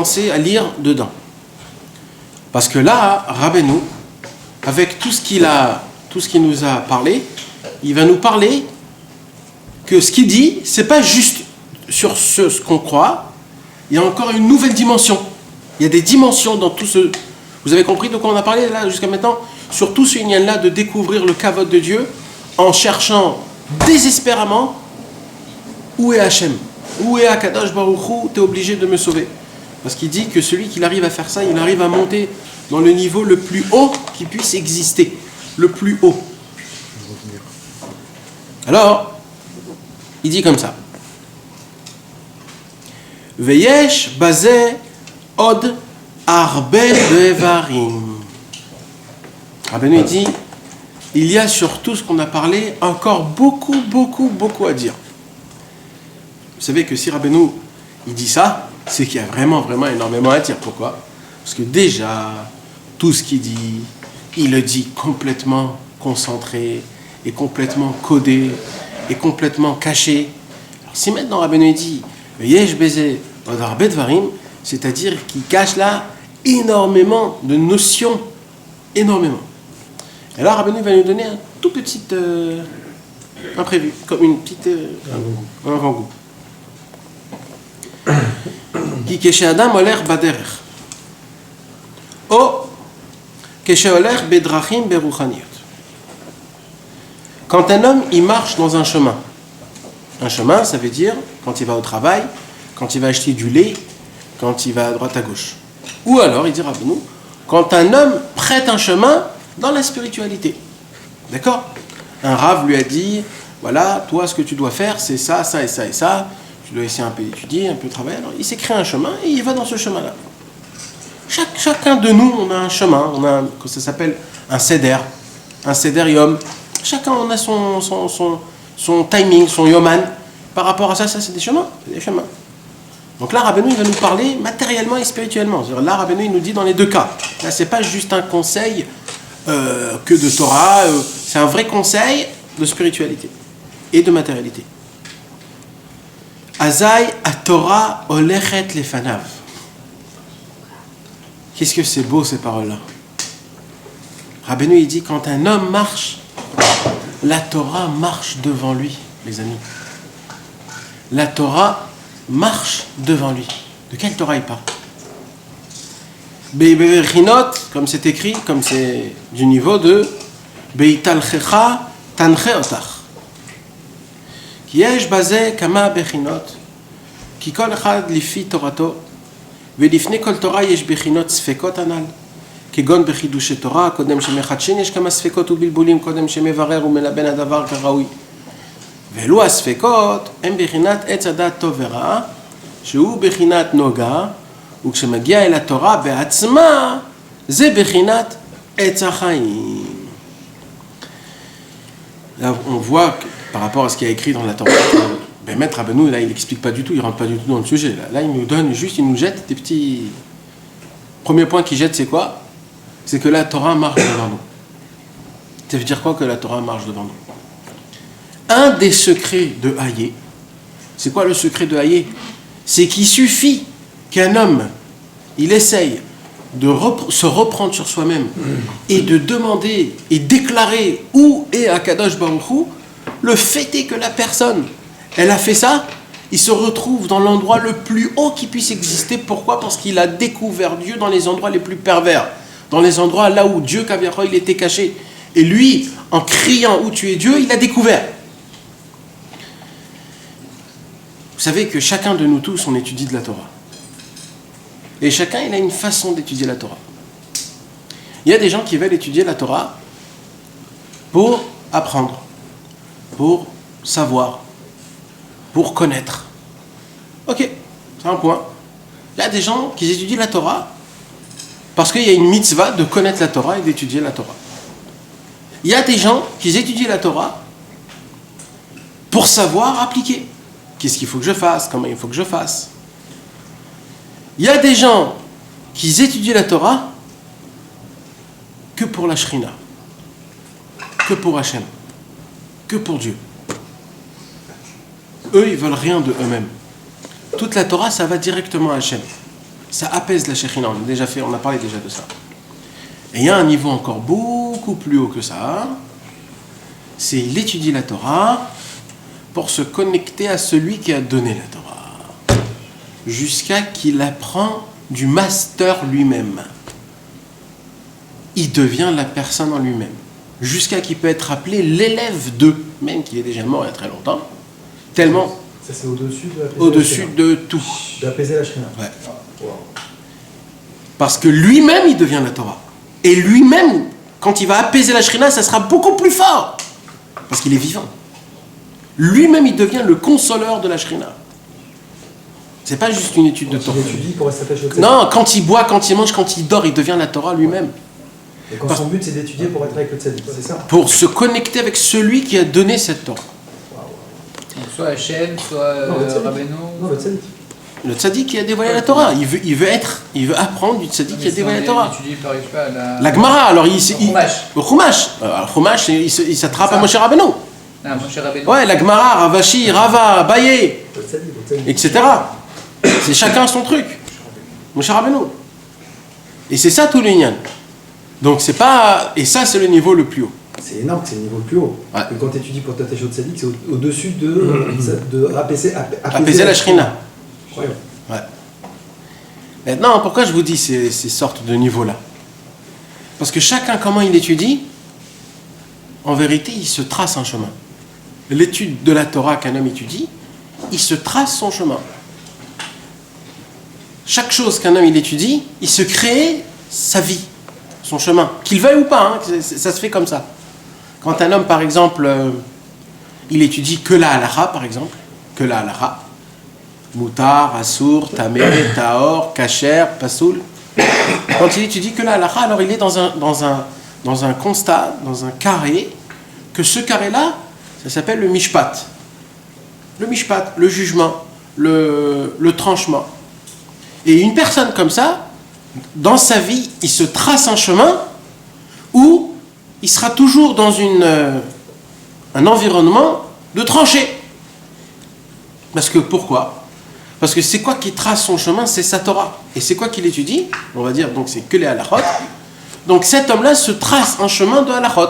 commencer à lire dedans. Parce que là, Rabbeinu, avec tout ce qu'il nous a parlé, il va nous parler que ce qu'il dit, c'est pas juste sur ce qu'on croit, il y a encore une nouvelle dimension. Il y a des dimensions dans tout ce... Vous avez compris de quoi on a parlé là jusqu'à maintenant? Sur tout ce lien-là de découvrir le kavod de Dieu en cherchant désespérément où est Hachem, où est Akadosh Baruch Hu, t'es obligé de me sauver. Parce qu'il dit que celui qui arrive à faire ça, il arrive à monter dans le niveau le plus haut qui puisse exister. Le plus haut. Alors, il dit comme ça. Veyesh bazeh od arbe devarim. Rabbeinu dit, il y a sur tout ce qu'on a parlé encore beaucoup à dire. Vous savez que si Rabbeinu il dit ça, c'est qu'il y a vraiment énormément à dire. Pourquoi? Parce que déjà, tout ce qu'il dit, il le dit complètement concentré, et complètement codé, et complètement caché. Alors, si maintenant Rabbeinu dit Yesh beze od arbe dvarim, c'est-à-dire qu'il cache là énormément de notions, énormément. Et là, Rabbeinu va nous donner un tout petit imprévu, comme une petite un avant-goût. Ki keshe'adam oler baderech, o keshe'oler bedrachim beruchaniyot. Quand un homme, il marche dans un chemin, ça veut dire quand il va au travail, quand il va acheter du lait, quand il va à droite à gauche. Ou alors, il dit Rabbeinu, quand un homme prête un chemin dans la spiritualité. D'accord? Un Rav lui a dit, voilà, toi, ce que tu dois faire, c'est ça, ça et ça et ça. Tu dois essayer un peu d'étudier, un peu travailler. Alors, il s'est créé un chemin et il va dans ce chemin-là. Chacun de nous, on a un chemin, ça s'appelle un seder yom. Chacun, on a son timing, son yoman. Par rapport à ça, c'est des chemins. Donc là, Rabbeinu, il va nous parler matériellement et spirituellement. C'est-à-dire, là, Rabbeinu, il nous dit dans les deux cas. Là, c'est pas juste un conseil que de Torah, c'est un vrai conseil de spiritualité et de matérialité. Azai a Torah olechet lefanav. Qu'est-ce que c'est beau ces paroles-là. Rabbeinu, il dit quand un homme marche, la Torah marche devant lui, les amis. La Torah marche devant lui. De quelle Torah il parle? Be'bechinot, comme c'est écrit, comme c'est du niveau de Beitalchecha tanche otach. Ki yesh bazeh kama bechinot, ki kol echad lifi torato, ולפני כל תורה יש בחינות ספקות הנ"ל, כגון בחידושי תורה, קודם שמחדשין יש כמה ספקות ובלבולים, קודם שמברר ומלבן הדבר כראוי. ואלו הספקות הם בחינת עץ הדעת טוב ורע, שהוא בחינת נוגה, וכשמגיע אל התורה בעצמה, זה בחינת עץ החיים. Là, on voit que, par rapport à ce qui est écrit dans la Torah, Maître Rabbeinu, là, il n'explique pas du tout, il ne rentre pas du tout dans le sujet. Là, il nous donne juste, il nous jette des petits... Premier point qu'il jette, c'est quoi? C'est que la Torah marche devant nous. Ça veut dire quoi que la Torah marche devant nous? Un des secrets de Hayé, c'est quoi le secret de Hayé? C'est qu'il suffit qu'un homme, il essaye de se reprendre sur soi-même et de demander et déclarer où est Akadosh Baruch Hu. Le fait est que la personne, elle a fait ça, il se retrouve dans l'endroit le plus haut qui puisse exister. Pourquoi? Parce qu'il a découvert Dieu dans les endroits les plus pervers, dans les endroits là où Dieu, Kaviarol, il était caché. Et lui, en criant où tu es Dieu, il a découvert. Vous savez que chacun de nous tous, on étudie de la Torah. Et chacun, il a une façon d'étudier la Torah. Il y a des gens qui veulent étudier la Torah pour apprendre, pour savoir, pour connaître. Ok, c'est un point. Il y a des gens qui étudient la Torah parce qu'il y a une mitzvah de connaître la Torah et d'étudier la Torah. Il y a des gens qui étudient la Torah pour savoir appliquer. Qu'est-ce qu'il faut que je fasse? Comment il faut que je fasse? Il y a des gens qui étudient la Torah que pour la Shrina, que pour Hachem, que pour Dieu. Eux, ils veulent rien de eux-mêmes. Toute la Torah, ça va directement à Hachem. ça apaise la Shekhinah. On a parlé déjà de ça. Et il y a un niveau encore beaucoup plus haut que ça. C'est il étudie la Torah pour se connecter à celui qui a donné la Torah. Jusqu'à qu'il apprend du master lui-même. Il devient la personne en lui-même. Jusqu'à qu'il peut être appelé l'élève d'eux, même qu'il est déjà mort il y a très longtemps. Tellement. Ça c'est au-dessus de tout. D'apaiser la Shekhinah. Ouais. Parce que lui-même, il devient la Torah. Et lui-même, quand il va apaiser la Shekhinah, ça sera beaucoup plus fort. Parce qu'il est vivant. Lui-même, il devient le consoleur de la Shekhinah. C'est pas juste une étude de Torah. Il étudie pour s'attacher au tzaddik. Non, quand il boit, quand il mange, quand il dort, il devient la Torah lui-même. Et quand son but c'est d'étudier pour être avec le tzaddik, c'est ça? Pour se connecter avec celui qui a donné cette Torah. Donc soit Hachem, soit Rabbeinu. Non, le tzaddik. Le tzaddik qui a dévoilé la Torah. Il veut apprendre du tzaddik qui a dévoilé la Torah. Il étudie par exemple La Gemara, alors il. Le Chumash. Le Chumash, il s'attrape à Moshe Rabbeinu. Ah, Moshe Rabbeinu. Ouais, la Gemara, Ravashi, Rava, Baye, Le tzaddik. etc. C'est chacun son truc. Moshe Rabbeinu. Et c'est ça tout l'Inyan. Donc c'est pas. Et ça, c'est le niveau le plus haut. C'est énorme, c'est le niveau le plus haut. Ouais. Que quand tu étudies pour t'attacher au tzaddik, c'est au-dessus de Apaiser la Shekhinah. Incroyable. Ouais. Maintenant, pourquoi je vous dis ces sortes de niveaux-là? Parce que chacun, comment il étudie, en vérité, il se trace un chemin. L'étude de la Torah qu'un homme étudie, il se trace son chemin. Chaque chose qu'un homme il étudie, il se crée sa vie, son chemin. Qu'il veuille ou pas, hein, ça se fait comme ça. Quand un homme, par exemple, il étudie que la halacha, par exemple, que la halacha, Moutar, Assour, Tamé, Tahor, Kacher, Pasoul. Quand il étudie que la halacha, alors il est dans un constat, dans un carré, que ce carré-là, ça s'appelle le mishpat. Le mishpat, le jugement, le tranchement. Et une personne comme ça, dans sa vie, il se trace un chemin où il sera toujours dans un environnement de tranchée. Parce que pourquoi ? Parce que c'est quoi qui trace son chemin? C'est sa Torah. Et c'est quoi qu'il étudie? On va dire, donc c'est que les halachot. Donc cet homme-là se trace un chemin de halachot.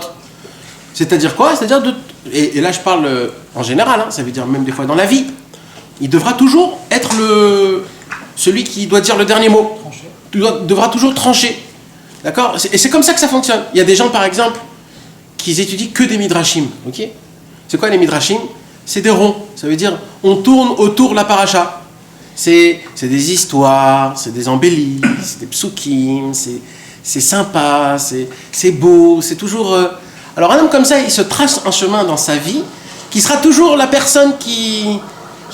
C'est-à-dire quoi? C'est-à-dire et là je parle en général, hein, ça veut dire même des fois dans la vie. Il devra toujours être celui qui doit dire le dernier mot. Devra toujours trancher. D'accord? Et c'est comme ça que ça fonctionne. Il y a des gens, par exemple, qui étudient que des midrashim. Ok? C'est quoi les midrashim? C'est des ronds. Ça veut dire, on tourne autour de la paracha. C'est des histoires, c'est des embellis, c'est des psukim, c'est sympa, c'est beau, c'est toujours... Alors un homme comme ça, il se trace un chemin dans sa vie qui sera toujours la personne qui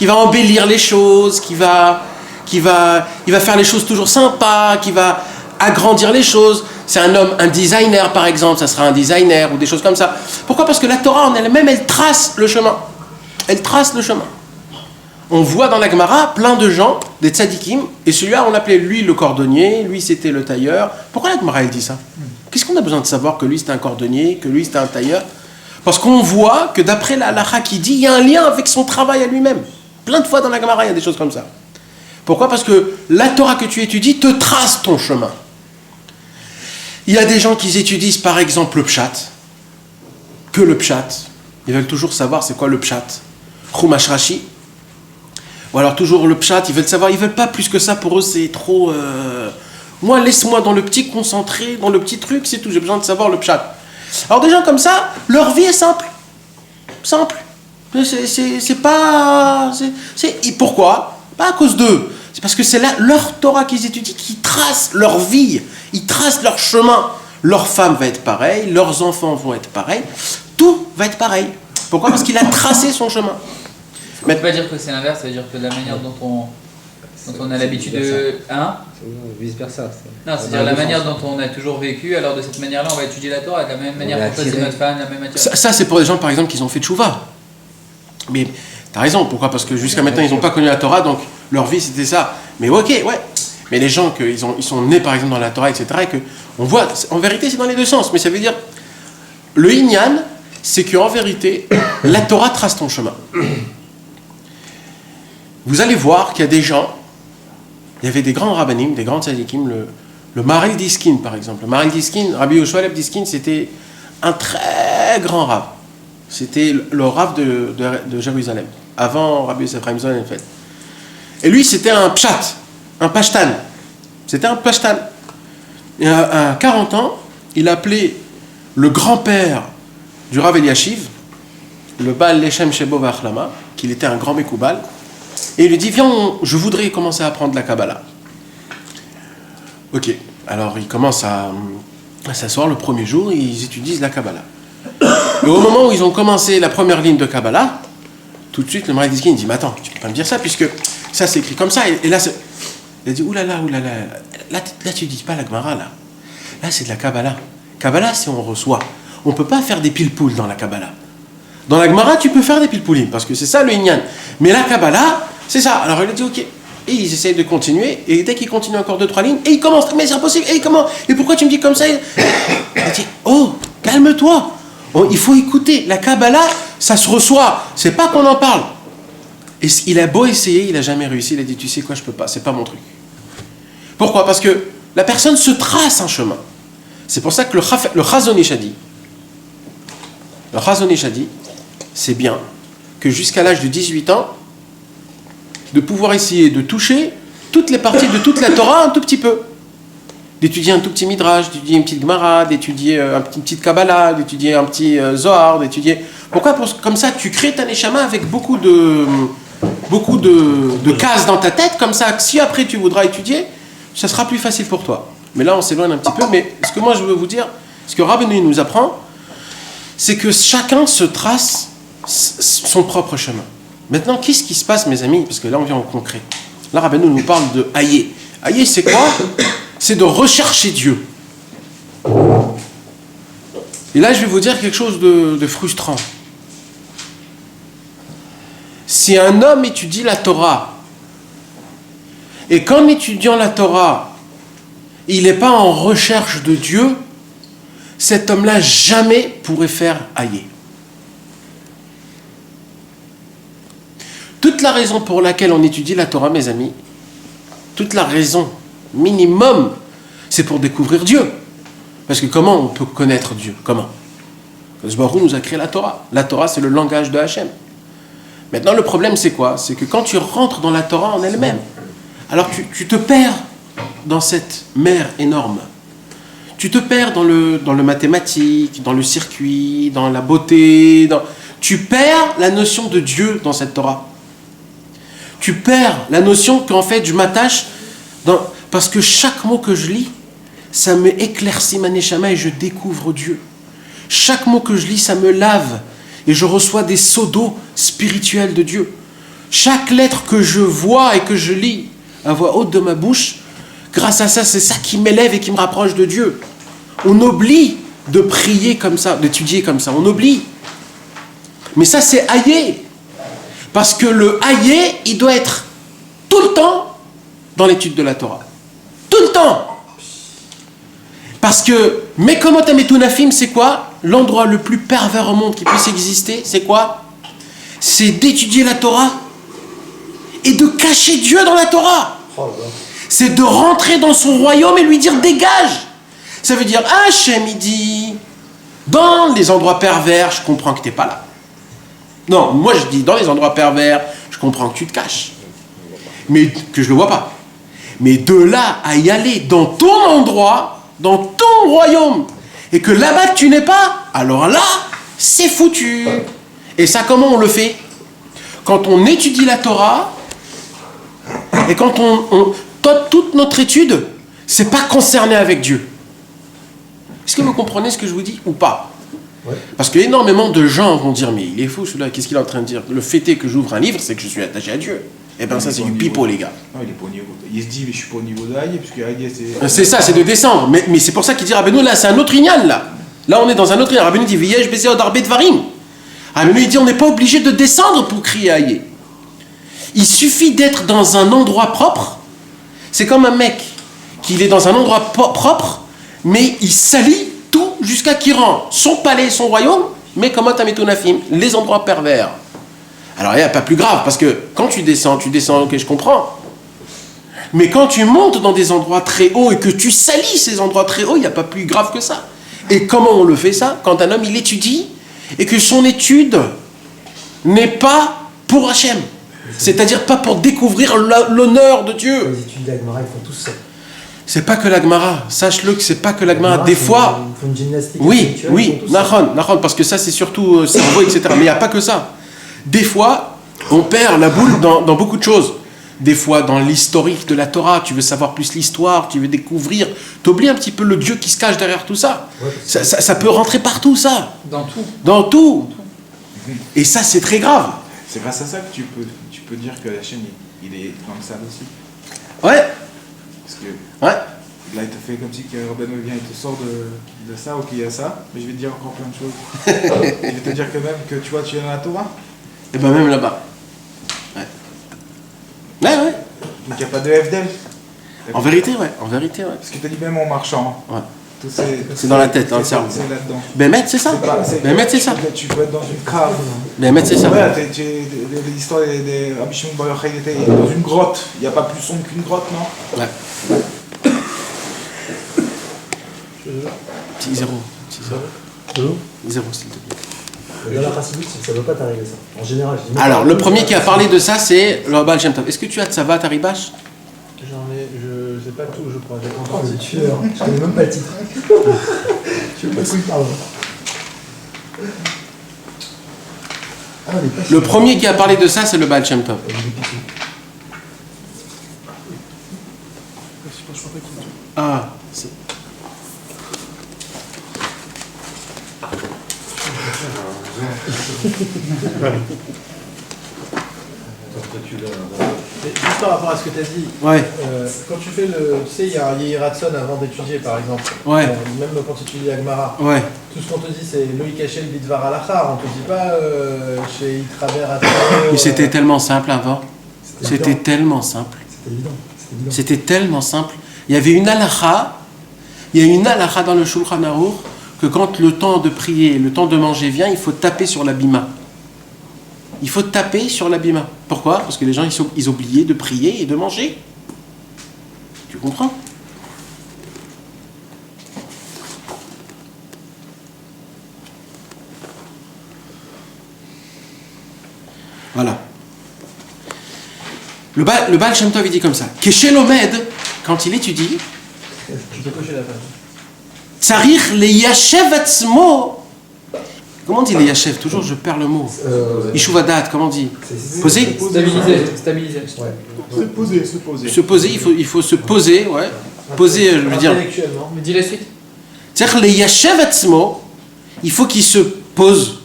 va embellir les choses, il va faire les choses toujours sympas, qui va agrandir les choses. C'est un designer par exemple, ça sera un designer ou des choses comme ça. Pourquoi? Parce que la Torah en elle-même, elle trace le chemin. Elle trace le chemin. On voit dans la Gemara plein de gens, des tzadikim, et celui-là on l'appelait lui le cordonnier, lui c'était le tailleur. Pourquoi la Gemara elle dit ça? Qu'est-ce qu'on a besoin de savoir que lui c'était un cordonnier, que lui c'était un tailleur? Parce qu'on voit que d'après la halakha qui dit, il y a un lien avec son travail à lui-même. Plein de fois dans la Gemara il y a des choses comme ça. Pourquoi? Parce que la Torah que tu étudies te trace ton chemin. Il y a des gens qui étudient par exemple le pshat, que le pshat. Ils veulent toujours savoir c'est quoi le pshat. Chumash Rashi. Ou alors toujours le pshat, ils veulent savoir, ils veulent pas plus que ça, pour eux c'est trop... Moi, laisse-moi dans le petit concentré, dans le petit truc, c'est tout, j'ai besoin de savoir le pshat. Alors des gens comme ça, leur vie est simple. Simple. C'est pas... Et pourquoi? Pas à cause d'eux. C'est parce que c'est là leur Torah qu'ils étudient, qui trace leur vie, ils tracent leur chemin. Leur femme va être pareille, leurs enfants vont être pareils, tout va être pareil. Pourquoi? Parce qu'il a tracé son chemin. On ne peut pas dire que c'est l'inverse, ça veut dire que la manière dont on a l'habitude de... Hein? Vice versa. Non, c'est-à-dire la manière dont on a toujours vécu, alors de cette manière-là, on va étudier la Torah de la même manière pour choisir notre femme, la même matière. Ça c'est pour des gens, par exemple, qui ont fait tchouva. Mais t'as raison, pourquoi? Parce que jusqu'à maintenant, ils n'ont pas connu la Torah, donc leur vie, c'était ça. Mais ok, ouais. Mais les gens, ils sont nés, par exemple, dans la Torah, etc., et que on voit, en vérité, c'est dans les deux sens. Mais ça veut dire, le Inyan, c'est qu'en vérité, la Torah trace ton chemin. Vous allez voir qu'il y a des gens il y avait des grands rabbinim, des grands tzadikim, le Maharil Diskin par exemple. Le Maharil Diskin, Rabbi Yoshua Leib Diskin, c'était un très grand rab. C'était le rab de Jérusalem, avant Rabbi Yosef Chaim Sonnenfeld. Et lui, c'était un pshat, un pashtan. C'était un pashtan. Et à 40 ans, il appelait le grand-père du Rav Eliashiv, le Baal Leshem Shebo Vachlama, qu'il était un grand Mekoubal, et il lui dit, viens, je voudrais commencer à apprendre la Kabbalah. Ok, alors ils commencent à s'asseoir le premier jour, et ils étudient la Kabbalah. Et au moment où ils ont commencé la première ligne de Kabbalah, tout de suite le Maharil Diskin dit, mais attends, tu peux pas me dire ça, puisque ça c'est écrit comme ça, et là, il a dit, oulala, là tu dis pas la Gemara, là c'est de la Kabbalah. Kabbalah, c'est on reçoit. On peut pas faire des pile-poules dans la Kabbalah. Dans la Gemara, tu peux faire des pile-poulim, parce que c'est ça le Inyan. Mais la Kabbalah, c'est ça. Alors il a dit, ok. Et ils essayent de continuer, et dès qu'ils continuent encore 2-3 lignes, et ils commencent, mais c'est impossible, et comment? Et pourquoi tu me dis comme ça? Il dit, oh, calme-toi. Oh, il faut écouter. La Kabbalah, ça se reçoit. C'est pas qu'on en parle. Et il a beau essayer, il a jamais réussi. Il a dit, tu sais quoi, je peux pas, c'est pas mon truc. Pourquoi? Parce que la personne se trace un chemin. C'est pour ça que le Chazon Ish a dit, c'est bien que jusqu'à l'âge de 18 ans, de pouvoir essayer de toucher toutes les parties de toute la Torah un tout petit peu. D'étudier un tout petit Midrash, d'étudier une petite Gemara, d'étudier une petite Kabbalah, d'étudier un petit Zohar, d'étudier... Pourquoi? Comme ça, tu crées ta Neshama avec beaucoup de cases dans ta tête, comme ça, que si après tu voudras étudier, ça sera plus facile pour toi. Mais là, on s'éloigne un petit peu, mais ce que moi je veux vous dire, ce que Rabbeinu nous apprend, c'est que chacun se trace son propre chemin. Maintenant, qu'est-ce qui se passe, mes amis? Parce que là, on vient en concret. Là, Rabbeinu nous parle de Hayé. Hayé, c'est quoi? C'est de rechercher Dieu. Et là, je vais vous dire quelque chose de frustrant. Si un homme étudie la Torah, et qu'en étudiant la Torah, il n'est pas en recherche de Dieu, cet homme-là jamais pourrait faire Hayé. Toute la raison pour laquelle on étudie la Torah, mes amis, toute la raison minimum, c'est pour découvrir Dieu. Parce que comment on peut connaître Dieu? Comment? Parce que Baruch nous a créé la Torah. La Torah, c'est le langage de Hachem. Maintenant, le problème, c'est quoi? C'est que quand tu rentres dans la Torah en elle-même, alors tu te perds dans cette mer énorme. Tu te perds dans le mathématique, dans le circuit, dans la beauté. Tu perds la notion de Dieu dans cette Torah. Tu perds la notion qu'en fait, je m'attache... Parce que chaque mot que je lis, ça me éclaircit ma neshama et je découvre Dieu. Chaque mot que je lis, ça me lave et je reçois des seaux d'eau spirituels de Dieu. Chaque lettre que je vois et que je lis à voix haute de ma bouche, grâce à ça, c'est ça qui m'élève et qui me rapproche de Dieu. On oublie de prier comme ça, d'étudier comme ça, on oublie. Mais ça, c'est Hayé. Parce que le Hayé, il doit être tout le temps dans l'étude de la Torah. Tout le temps. Parce que Mekomot HaMetunafim, c'est quoi? L'endroit le plus pervers au monde qui puisse exister, c'est quoi? C'est d'étudier la Torah et de cacher Dieu dans la Torah. C'est de rentrer dans son royaume et lui dire dégage. Ça veut dire Hachem, il dit dans les endroits pervers, je comprends que tu n'es pas là. Non, moi je dis dans les endroits pervers, je comprends que tu te caches, mais que je ne le vois pas. Mais de là à y aller dans ton endroit, dans ton royaume, et que là-bas tu n'es pas, alors là, c'est foutu. Et ça, comment on le fait? Quand on étudie la Torah, et quand toute notre étude, c'est pas concerné avec Dieu. Est-ce que vous comprenez ce que je vous dis ou pas? Ouais. Parce que énormément de gens vont dire, mais il est fou celui-là, qu'est-ce qu'il est en train de dire? Le fait est que j'ouvre un livre, c'est que je suis attaché à Dieu. Eh bien ça c'est du pipeau les gars. Non, il est pas au niveau. Il se dit mais je suis pas au niveau d'Aïe parce que Aïe c'est... C'est ça, c'est de descendre. Mais c'est pour ça qu'il dit Rabbeinu là c'est un autre ignan là. Là on est dans un autre ignan. Rabbeinu dit Viesh Bessé Odarbe Dvarim. Rabbeinu il dit on n'est pas obligé de descendre pour crier Aïe. Il suffit d'être dans un endroit propre. C'est comme un mec qui est dans un endroit propre, mais il salit tout jusqu'à qu'il rend son palais, son royaume, mais comme Otametunafim, les endroits pervers. Alors il n'y a pas plus grave, parce que quand tu descends, ok je comprends. Mais quand tu montes dans des endroits très hauts et que tu salis ces endroits très hauts, il n'y a pas plus grave que ça. Et comment on le fait ça? Quand un homme, il étudie et que son étude n'est pas pour Hachem. C'est-à-dire pas pour découvrir l'honneur de Dieu. Les études de la Gemara, ils font tous ça. C'est pas que la Gemara. Sache-le que c'est pas que la Gemara. Des fois... Ils font une gymnastique. Oui, Nahon, parce que ça c'est surtout cerveau, etc. Mais il n'y a pas que ça. Des fois, on perd la boule dans beaucoup de choses. Des fois, dans l'historique de la Torah, tu veux savoir plus l'histoire, tu veux découvrir, tu oublies un petit peu le Dieu qui se cache derrière tout ça. Ouais, Ça peut rentrer partout, ça. Dans tout. Dans tout. Et ça, c'est très grave. C'est grâce à ça que tu peux dire que la chaîne, il est dans le sale aussi. Ouais, Parce que ouais. là, il te fait comme si Rabbeinu vient, il te sort de ça, ok, il y a ça, mais je vais te dire encore plein de choses. Je vais te dire quand même que tu vois, tu es dans la Torah. Et ben même là-bas. Ouais. Ouais. Donc il n'y a pas de FDL. En vérité, ouais. Parce que tu as dit même en marchant. Ouais. Tout C'est dans la tête, dans le cerveau. C'est là-dedans. Bémet, c'est ça. Bémet, c'est ça. Tu peux être dans une cave. Bémet, c'est ça. Ouais, l'histoire des Rabbi Shimon Bar Yochai, il était dans une grotte. Il n'y a pas plus sombre qu'une grotte, non? Ouais. Petit zéro. Zéro, s'il te plaît. Dans la chassidoute, ça ne veut pas t'arriver ça. En général, je dis Alors, le premier qui a parlé de ça, c'est le Baal Shem Tov. Est-ce que tu as Tzavat Haribash? J'en ai, je sais pas tout, je crois. J'ai pas Oh, entendu. le tueur. Je connais même pas le titre. Je sais pas ce qu'il parle. Ah, les pages. Le premier qui a parlé de ça, c'est le Baal Shem Tov. Ah, c'est... Et juste par rapport à ce que tu as dit, Ouais, quand tu fais le. Tu sais, il y a un Yehiratson avant d'étudier, par exemple. Ouais. Même quand tu étudies la Gemara. ouais. Tout ce qu'on te dit, c'est Loïc Hachel Bidvar Alachar. On te dit pas chez Itraber à Mais c'était tellement simple avant. C'était tellement simple. C'était évident. C'était tellement simple. Il y avait une halakha, il y a une halakha dans le Shulchan Aruch, que quand le temps de prier, le temps de manger vient, il faut taper sur la bima. Il faut taper sur la bima. Pourquoi? Parce que les gens, ils oubliaient de prier et de manger. Tu comprends? Voilà. Le Baal Shem Tov, il dit comme ça. Keshe Lomed, quand il étudie, Tu peux cocher la page. Tsarich le Yashev Atzmo. Comment on dit le Yashev? Toujours, je perds le mot. Ishuvadat, comment on dit? Poser? Stabiliser. Ouais. Se poser. Il faut se poser, ouais. Poser, je veux dire. Intellectuellement. Mais dis la suite. C'est-à-dire, le Yashev Atzmo, il faut qu'il se pose.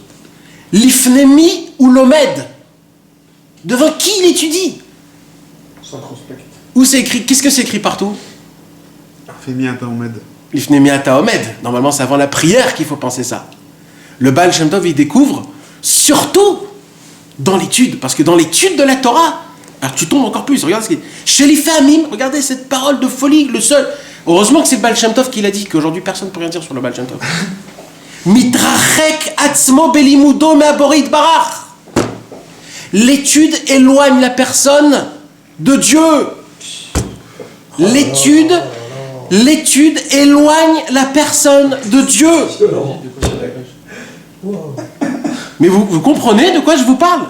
L'ifnemi ou l'omed. Devant qui il étudie? Où c'est écrit? Qu'est-ce que c'est écrit partout? Fais-mi un Taomed. L'ifnemi ata omed. Normalement, c'est avant la prière qu'il faut penser ça. Le Baal Shem Tov, il découvre surtout dans l'étude. Parce que dans l'étude de la Torah, alors tu tombes encore plus. Regarde ce qu'il dit. Chez les familles, regardez cette parole de folie, le seul. Heureusement que c'est le Baal Shem Tov qui l'a dit, qu'aujourd'hui personne ne peut rien dire sur le Baal Shem Tov. Mitrachek atzmo belimudo me'aborit barach. L'étude éloigne la personne de Dieu. L'étude éloigne la personne de Dieu. Mais vous comprenez de quoi je vous parle?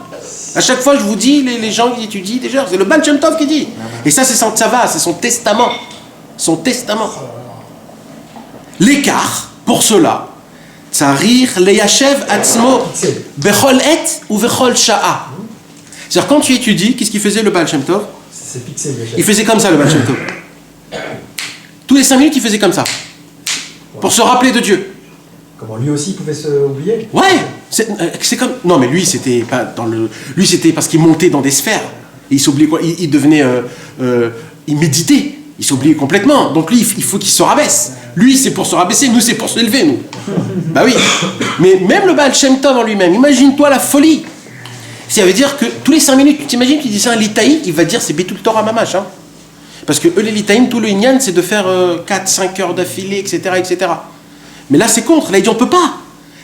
À chaque fois, je vous dis, les gens qui étudient déjà, c'est le Baal Shem Tov qui dit. Et ça, c'est son tzava, c'est son testament. Son testament. L'écart, pour cela, Tsarir leyashev atzmo bechol et ou bechol sha'a. C'est-à-dire, quand tu étudies, qu'est-ce qu'il faisait le Baal Shem Tov? C'est pixel. Il faisait comme ça, le Baal Shem Tov. Tous les 5 minutes, il faisait comme ça. Pour se rappeler de Dieu. Comment lui aussi il pouvait se oublier? Ouais, c'est comme... Non, mais lui, c'était pas dans le... Lui, c'était parce qu'il montait dans des sphères. Et il s'oubliait quoi? Il devenait... il méditait. Il s'oubliait complètement. Donc lui, il faut qu'il se rabaisse. Lui, c'est pour se rabaisser. Nous, c'est pour se lever, nous. Bah oui. Mais même le Baal Shem Tov en lui-même, imagine-toi la folie. Ça veut dire que tous les 5 minutes, tu t'imagines, tu dis ça à un litaï, il va dire c'est Betul Torah Mamash. Hein. Parce que eux, les litaïm, tout le inyan, c'est de faire 4-5 heures d'affilée, etc., etc. Mais là, c'est contre. Là, il dit on peut pas.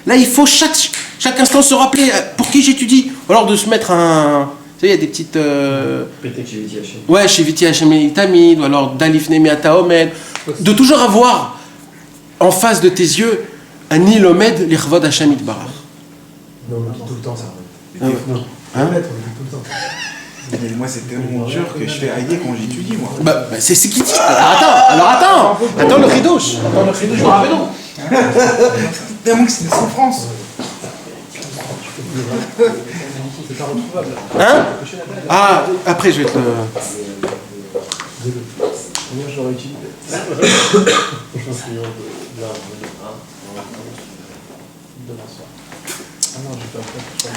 Là, il faut chaque instant se rappeler pour qui j'étudie. Alors de se mettre Tu sais, il y a des petites... Pété Hachem. Ouais, Shiviti Hachem Tamid, ou alors Dalif Nemiata Omed. De toujours avoir en face de tes yeux un Ilomed l'Irvod Hachem Itbarach. Non, on le dit tout le temps, ça. Ah ouais. Non, Hein on le dit tout le temps. Mais moi, c'est tellement dur que je fais haïer quand j'étudie, moi. C'est ce qu'il dit. Alors attends le Ridouche. Attends le Ridouche, Rabbeinu. Tellement que c'est des souffrances. C'est pas retrouvable. Hein? Ah, après je vais te le... Combien je l'aurais utilisé? Je pense qu'il y a demain soir. Ah non, je vais pas faire.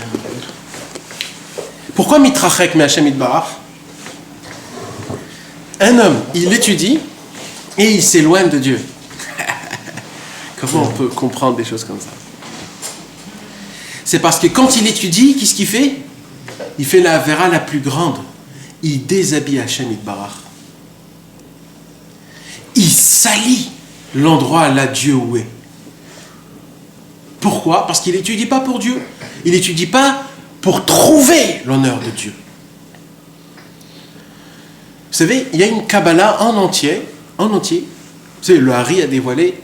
Pourquoi Mitrachek mais Hachem Itbarach? Un homme, il étudie et il s'éloigne de Dieu. Comment on peut comprendre des choses comme ça? C'est parce que quand il étudie, qu'est-ce qu'il fait? Il fait la vera la plus grande. Il déshabille Hachem Itbarach. Il salit l'endroit là Dieu où est. Pourquoi? Parce qu'il n'étudie pas pour Dieu. Il n'étudie pas pour trouver l'honneur de Dieu. Vous savez, il y a une Kabbalah en entier. Vous savez, le Hari a dévoilé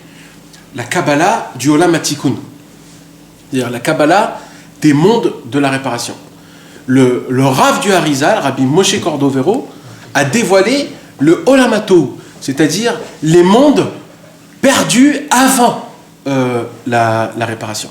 la Kabbalah du Olam HaTikun. C'est-à-dire la Kabbalah des mondes de la réparation. Le Rav du Harizal, Rabbi Moshe Cordovero, a dévoilé le Olam HaTohu, c'est-à-dire les mondes perdus avant la réparation.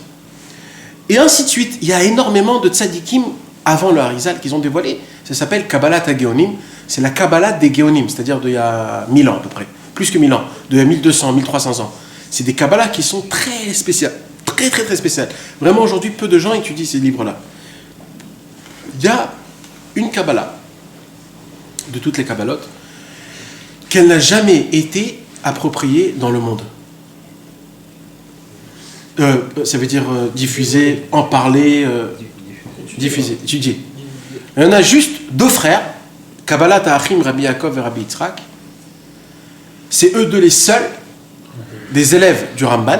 Et ainsi de suite. Il y a énormément de tzadikim avant le Harizal qu'ils ont dévoilé. Ça s'appelle Kabbalat HaGeonim. C'est la Kabbalah des Géonim, c'est-à-dire d'il y a 1000 ans à peu près. Plus que 1000 ans. D'il y a 1200, 1300 ans. C'est des Kabbalah qui sont très spéciales. Très, très, très spéciales. Vraiment, aujourd'hui, peu de gens étudient ces livres-là. Il y a une Kabbalah, de toutes les Kabbalotes, qu'elle n'a jamais été appropriée dans le monde. Ça veut dire diffuser, en parler, diffuser, étudier. Il y en a juste deux frères, Kabbalat Achim, Rabbi Yaakov et Rabbi Yitzhak. C'est eux deux les seuls des élèves du Ramban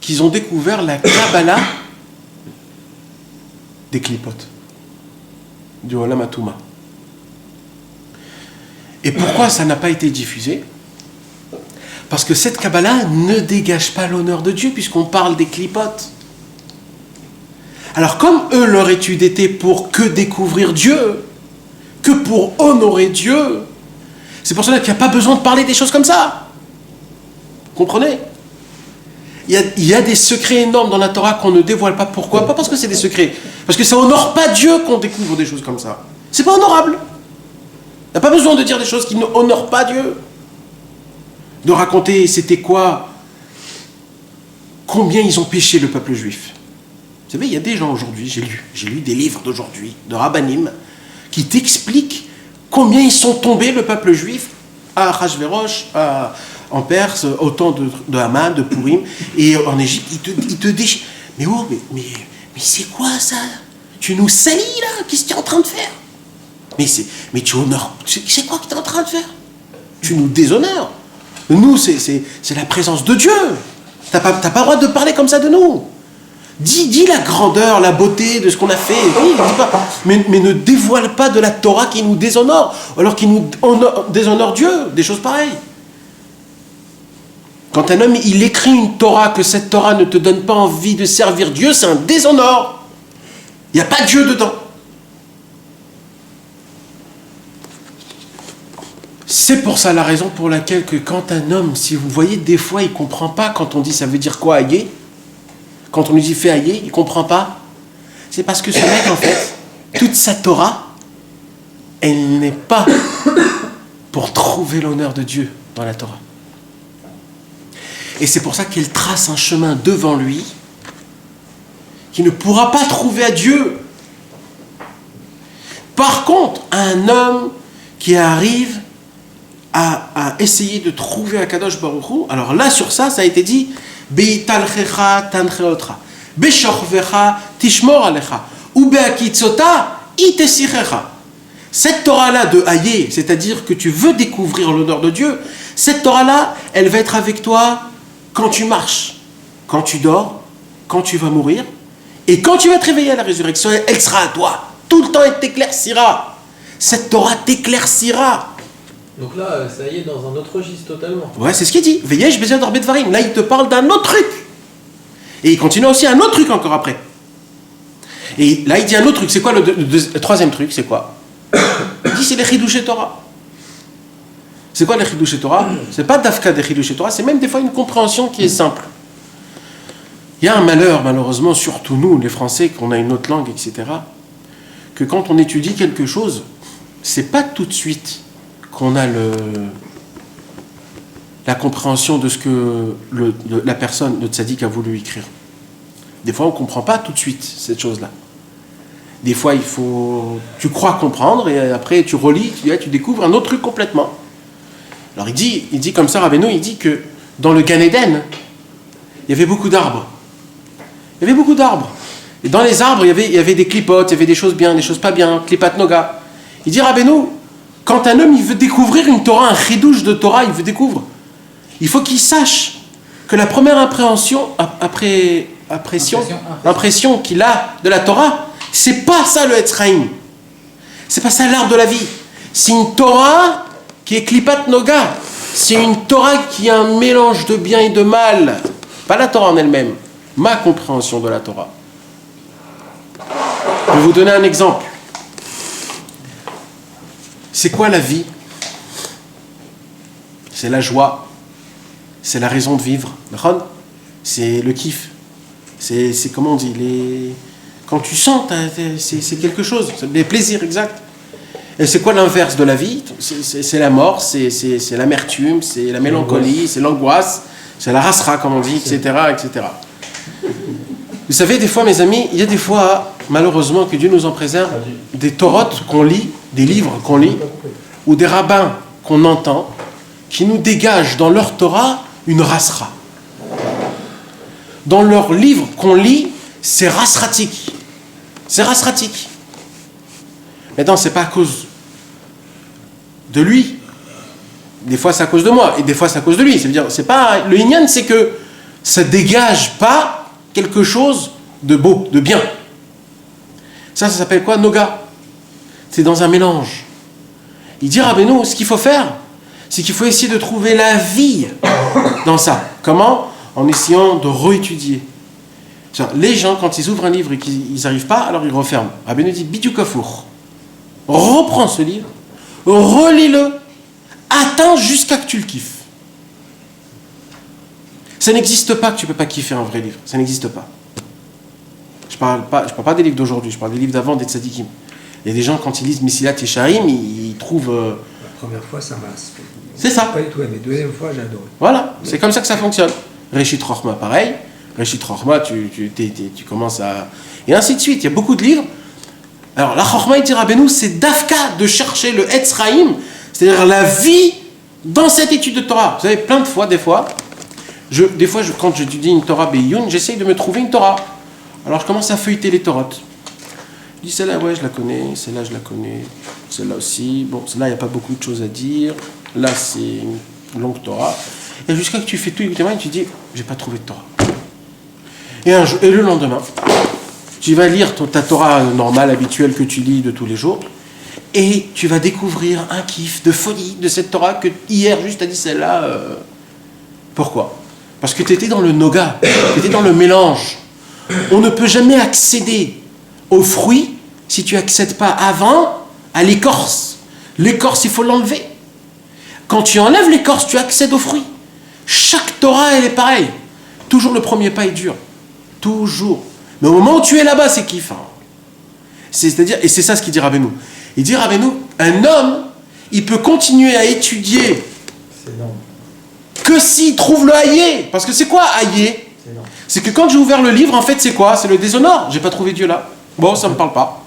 qui ont découvert la Kabbalah des clipotes, du Olam HaTouma. Et pourquoi ça n'a pas été diffusé? Parce que cette Kabbalah ne dégage pas l'honneur de Dieu, puisqu'on parle des clipotes. Alors, comme eux, leur étude était pour que découvrir Dieu, que pour honorer Dieu, c'est pour cela qu'il n'y a pas besoin de parler des choses comme ça. Vous comprenez? Il y a des secrets énormes dans la Torah qu'on ne dévoile pas. Pourquoi? Pas parce que c'est des secrets. Parce que ça honore pas Dieu qu'on découvre des choses comme ça. C'est pas honorable. Il n'y a pas besoin de dire des choses qui ne honorent pas Dieu. De raconter c'était quoi, combien ils ont péché le peuple juif. Vous savez, il y a des gens aujourd'hui, j'ai lu des livres d'aujourd'hui, de Rabbanim, qui t'expliquent combien ils sont tombés, le peuple juif, à Achashverosh, en Perse, au temps de Haman, de Purim, et en Égypte, ils te déchirent. Mais c'est quoi ça? Tu nous salis là? Qu'est-ce que tu es en train de faire? Mais tu honores. C'est quoi que tu es en train de faire? Tu nous déshonores. Nous, c'est la présence de Dieu. T'as pas le droit de parler comme ça de nous. Dis la grandeur, la beauté de ce qu'on a fait. Oui, dis pas. Mais ne dévoile pas de la Torah qui nous déshonore, alors qu'il nous déshonore Dieu, des choses pareilles. Quand un homme, il écrit une Torah, que cette Torah ne te donne pas envie de servir Dieu, c'est un déshonneur. Il n'y a pas Dieu dedans. C'est pour ça la raison pour laquelle que quand un homme, si vous voyez, des fois il ne comprend pas quand on dit ça veut dire quoi haïer. Quand on lui dit fais haïer, il ne comprend pas. C'est parce que ce mec, en fait, toute sa Torah, elle n'est pas pour trouver l'honneur de Dieu dans la Torah. Et c'est pour ça qu'elle trace un chemin devant lui qui ne pourra pas trouver à Dieu. Par contre, un homme qui arrive à essayer de trouver Akadosh Baruch Hu, alors là sur ça a été dit Beitalchecha tancheotra Beshorvecha tishmor alecha ou beakitzota itesichecha. Cette Torah-là de Hayé, c'est-à-dire que tu veux découvrir l'honneur de Dieu, cette Torah-là, elle va être avec toi quand tu marches, quand tu dors, quand tu vas mourir, et quand tu vas te réveiller à la résurrection, elle sera à toi. Tout le temps, elle t'éclaircira. Cette Torah t'éclaircira. Donc là, ça y est, dans un autre registre totalement. Ouais, c'est ce qu'il dit. Veillez, je besoin d'Arbet Varim. Là, il te parle d'un autre truc. Et il continue aussi un autre truc encore après. Et là, il dit un autre truc. C'est quoi le troisième truc? C'est quoi? Il dit c'est les Chidouché Torah. C'est quoi les Chidouché Torah? C'est pas Dafka des Chidouché Torah, c'est même des fois une compréhension qui est simple. Il y a un malheur, malheureusement, surtout nous, les Français, qu'on a une autre langue, etc., que quand on étudie quelque chose, c'est pas tout de suite qu'on a la compréhension de ce que la personne, le tzaddik, a voulu écrire. Des fois, on ne comprend pas tout de suite cette chose-là. Des fois, tu crois comprendre, et après, tu relis, tu découvres un autre truc complètement. Alors, il dit comme ça, Rabbeinu, il dit que dans le Gan Eden, il y avait beaucoup d'arbres. Il y avait beaucoup d'arbres. Et dans les arbres, il y avait des clipotes, il y avait des choses bien, des choses pas bien, clipat noga. Il dit, Rabbeinu, quand un homme il veut découvrir une Torah, un chidouche de Torah, il faut qu'il sache que la première impression qu'il a de la Torah, c'est pas ça le Etz Chaim. C'est pas ça l'art de la vie. C'est une Torah qui est klipat noga. C'est une Torah qui a un mélange de bien et de mal. Pas la Torah en elle-même. Ma compréhension de la Torah. Je vais vous donner un exemple. C'est quoi la vie? C'est la joie. C'est la raison de vivre. C'est le kiff. C'est comment on dit quand tu sens, c'est quelque chose. C'est des plaisirs, exact. Et c'est quoi l'inverse de la vie? C'est la mort, c'est l'amertume, c'est la mélancolie, c'est l'angoisse, c'est la rasra, comme on dit, etc., etc. Vous savez, des fois, mes amis, il y a des fois, malheureusement, que Dieu nous en préserve, des torotes qu'on lit, des livres qu'on lit, ou des rabbins qu'on entend, qui nous dégagent dans leur Torah une rasra. Dans leurs livres qu'on lit, c'est rasratique. C'est rasratique. Maintenant, c'est pas à cause de lui. Des fois, c'est à cause de moi, et des fois, c'est à cause de lui. C'est-à-dire, c'est pas le inyan, c'est que ça dégage pas quelque chose de beau, de bien. Ça s'appelle quoi? Noga. C'est dans un mélange. Il dit, Rabbeinu, ce qu'il faut faire, c'est qu'il faut essayer de trouver la vie dans ça. Comment? En essayant de réétudier. Les gens, quand ils ouvrent un livre et qu'ils n'arrivent pas, alors ils referment. Rabbeinu dit, Bidu Kafour. Reprends ce livre, relis-le, attends jusqu'à que tu le kiffes. Ça n'existe pas que tu ne peux pas kiffer un vrai livre. Ça n'existe pas. Je parle pas des livres d'aujourd'hui, je parle des livres d'avant, des tzadikim. Il y a des gens, quand ils lisent Mesilat Yesharim, ils trouvent... La première fois, ça m'a... C'est ça. Pas du tout, mais deuxième fois, j'ai adoré. Voilà, c'est comme ça que ça fonctionne. Reshit Rochma, pareil. Reshit Rochma, tu commences à... Et ainsi de suite, il y a beaucoup de livres. Alors, la Chochma, il dit Rabbeinu, c'est Dafka de chercher le Etz Chaim, c'est-à-dire la vie dans cette étude de Torah. Vous savez, plein de fois, quand j'étudie une Torah Be'iyun, j'essaye de me trouver une Torah. Alors, je commence à feuilleter les Torotes. Je dis, celle-là, ouais, je la connais, celle-là, je la connais, celle-là aussi. Bon, celle-là, il n'y a pas beaucoup de choses à dire. Là, c'est une longue Torah. Et jusqu'à que tu fais tout évidemment, et tu dis, j'ai pas trouvé de Torah. Et le lendemain, tu vas lire ta Torah normale, habituelle que tu lis de tous les jours, et tu vas découvrir un kiff de folie de cette Torah que hier, juste, tu as dit celle-là. Pourquoi? Parce que tu étais dans le noga, tu étais dans le mélange. On ne peut jamais accéder aux fruits si tu n'accèdes pas avant à l'écorce. L'écorce, il faut l'enlever. Quand tu enlèves l'écorce, tu accèdes aux fruits. Chaque Torah, elle est pareille. Toujours le premier pas est dur. Toujours. Mais au moment où tu es là-bas, c'est kiffant. C'est-à-dire, et c'est ça ce qu'il dit Rabbeinu. Il dit Rabbeinu, un homme, il peut continuer à étudier que s'il trouve le haïé. Parce que c'est quoi haïé? C'est que quand j'ai ouvert le livre, en fait, c'est quoi? C'est le déshonneur. J'ai pas trouvé Dieu là. Bon, ça me parle pas.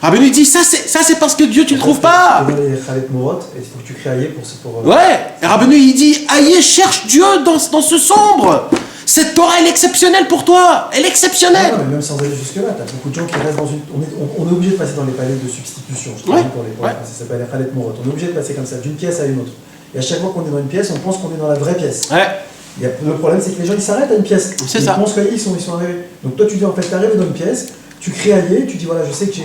Rabbeinu dit, ça c'est parce que Dieu, tu le trouves pas. Tu les Khalet Morot, et il faut que tu crées haïé pour... Ouais. Et Rabbeinu, il dit, haïé, cherche Dieu dans ce sombre. Cette Torah, elle est exceptionnelle pour toi. Elle est exceptionnelle. Non, mais même sans aller jusque-là, t'as beaucoup de gens qui restent dans une... On est obligé de passer dans les palettes de substitution. Je Ouais. pour les ça s'appelle les Khalet Morot. On est obligé de passer comme ça, d'une pièce à une autre. Et à chaque fois qu'on est dans une pièce, on pense qu'on est dans la vraie pièce. Ouais. Le problème, c'est que les gens, ils s'arrêtent à une pièce. C'est ils ça. pensent qu'ils sont arrivés. Donc toi, tu dis, en fait, t'arrives dans une pièce, tu crées allié, tu dis voilà, je sais que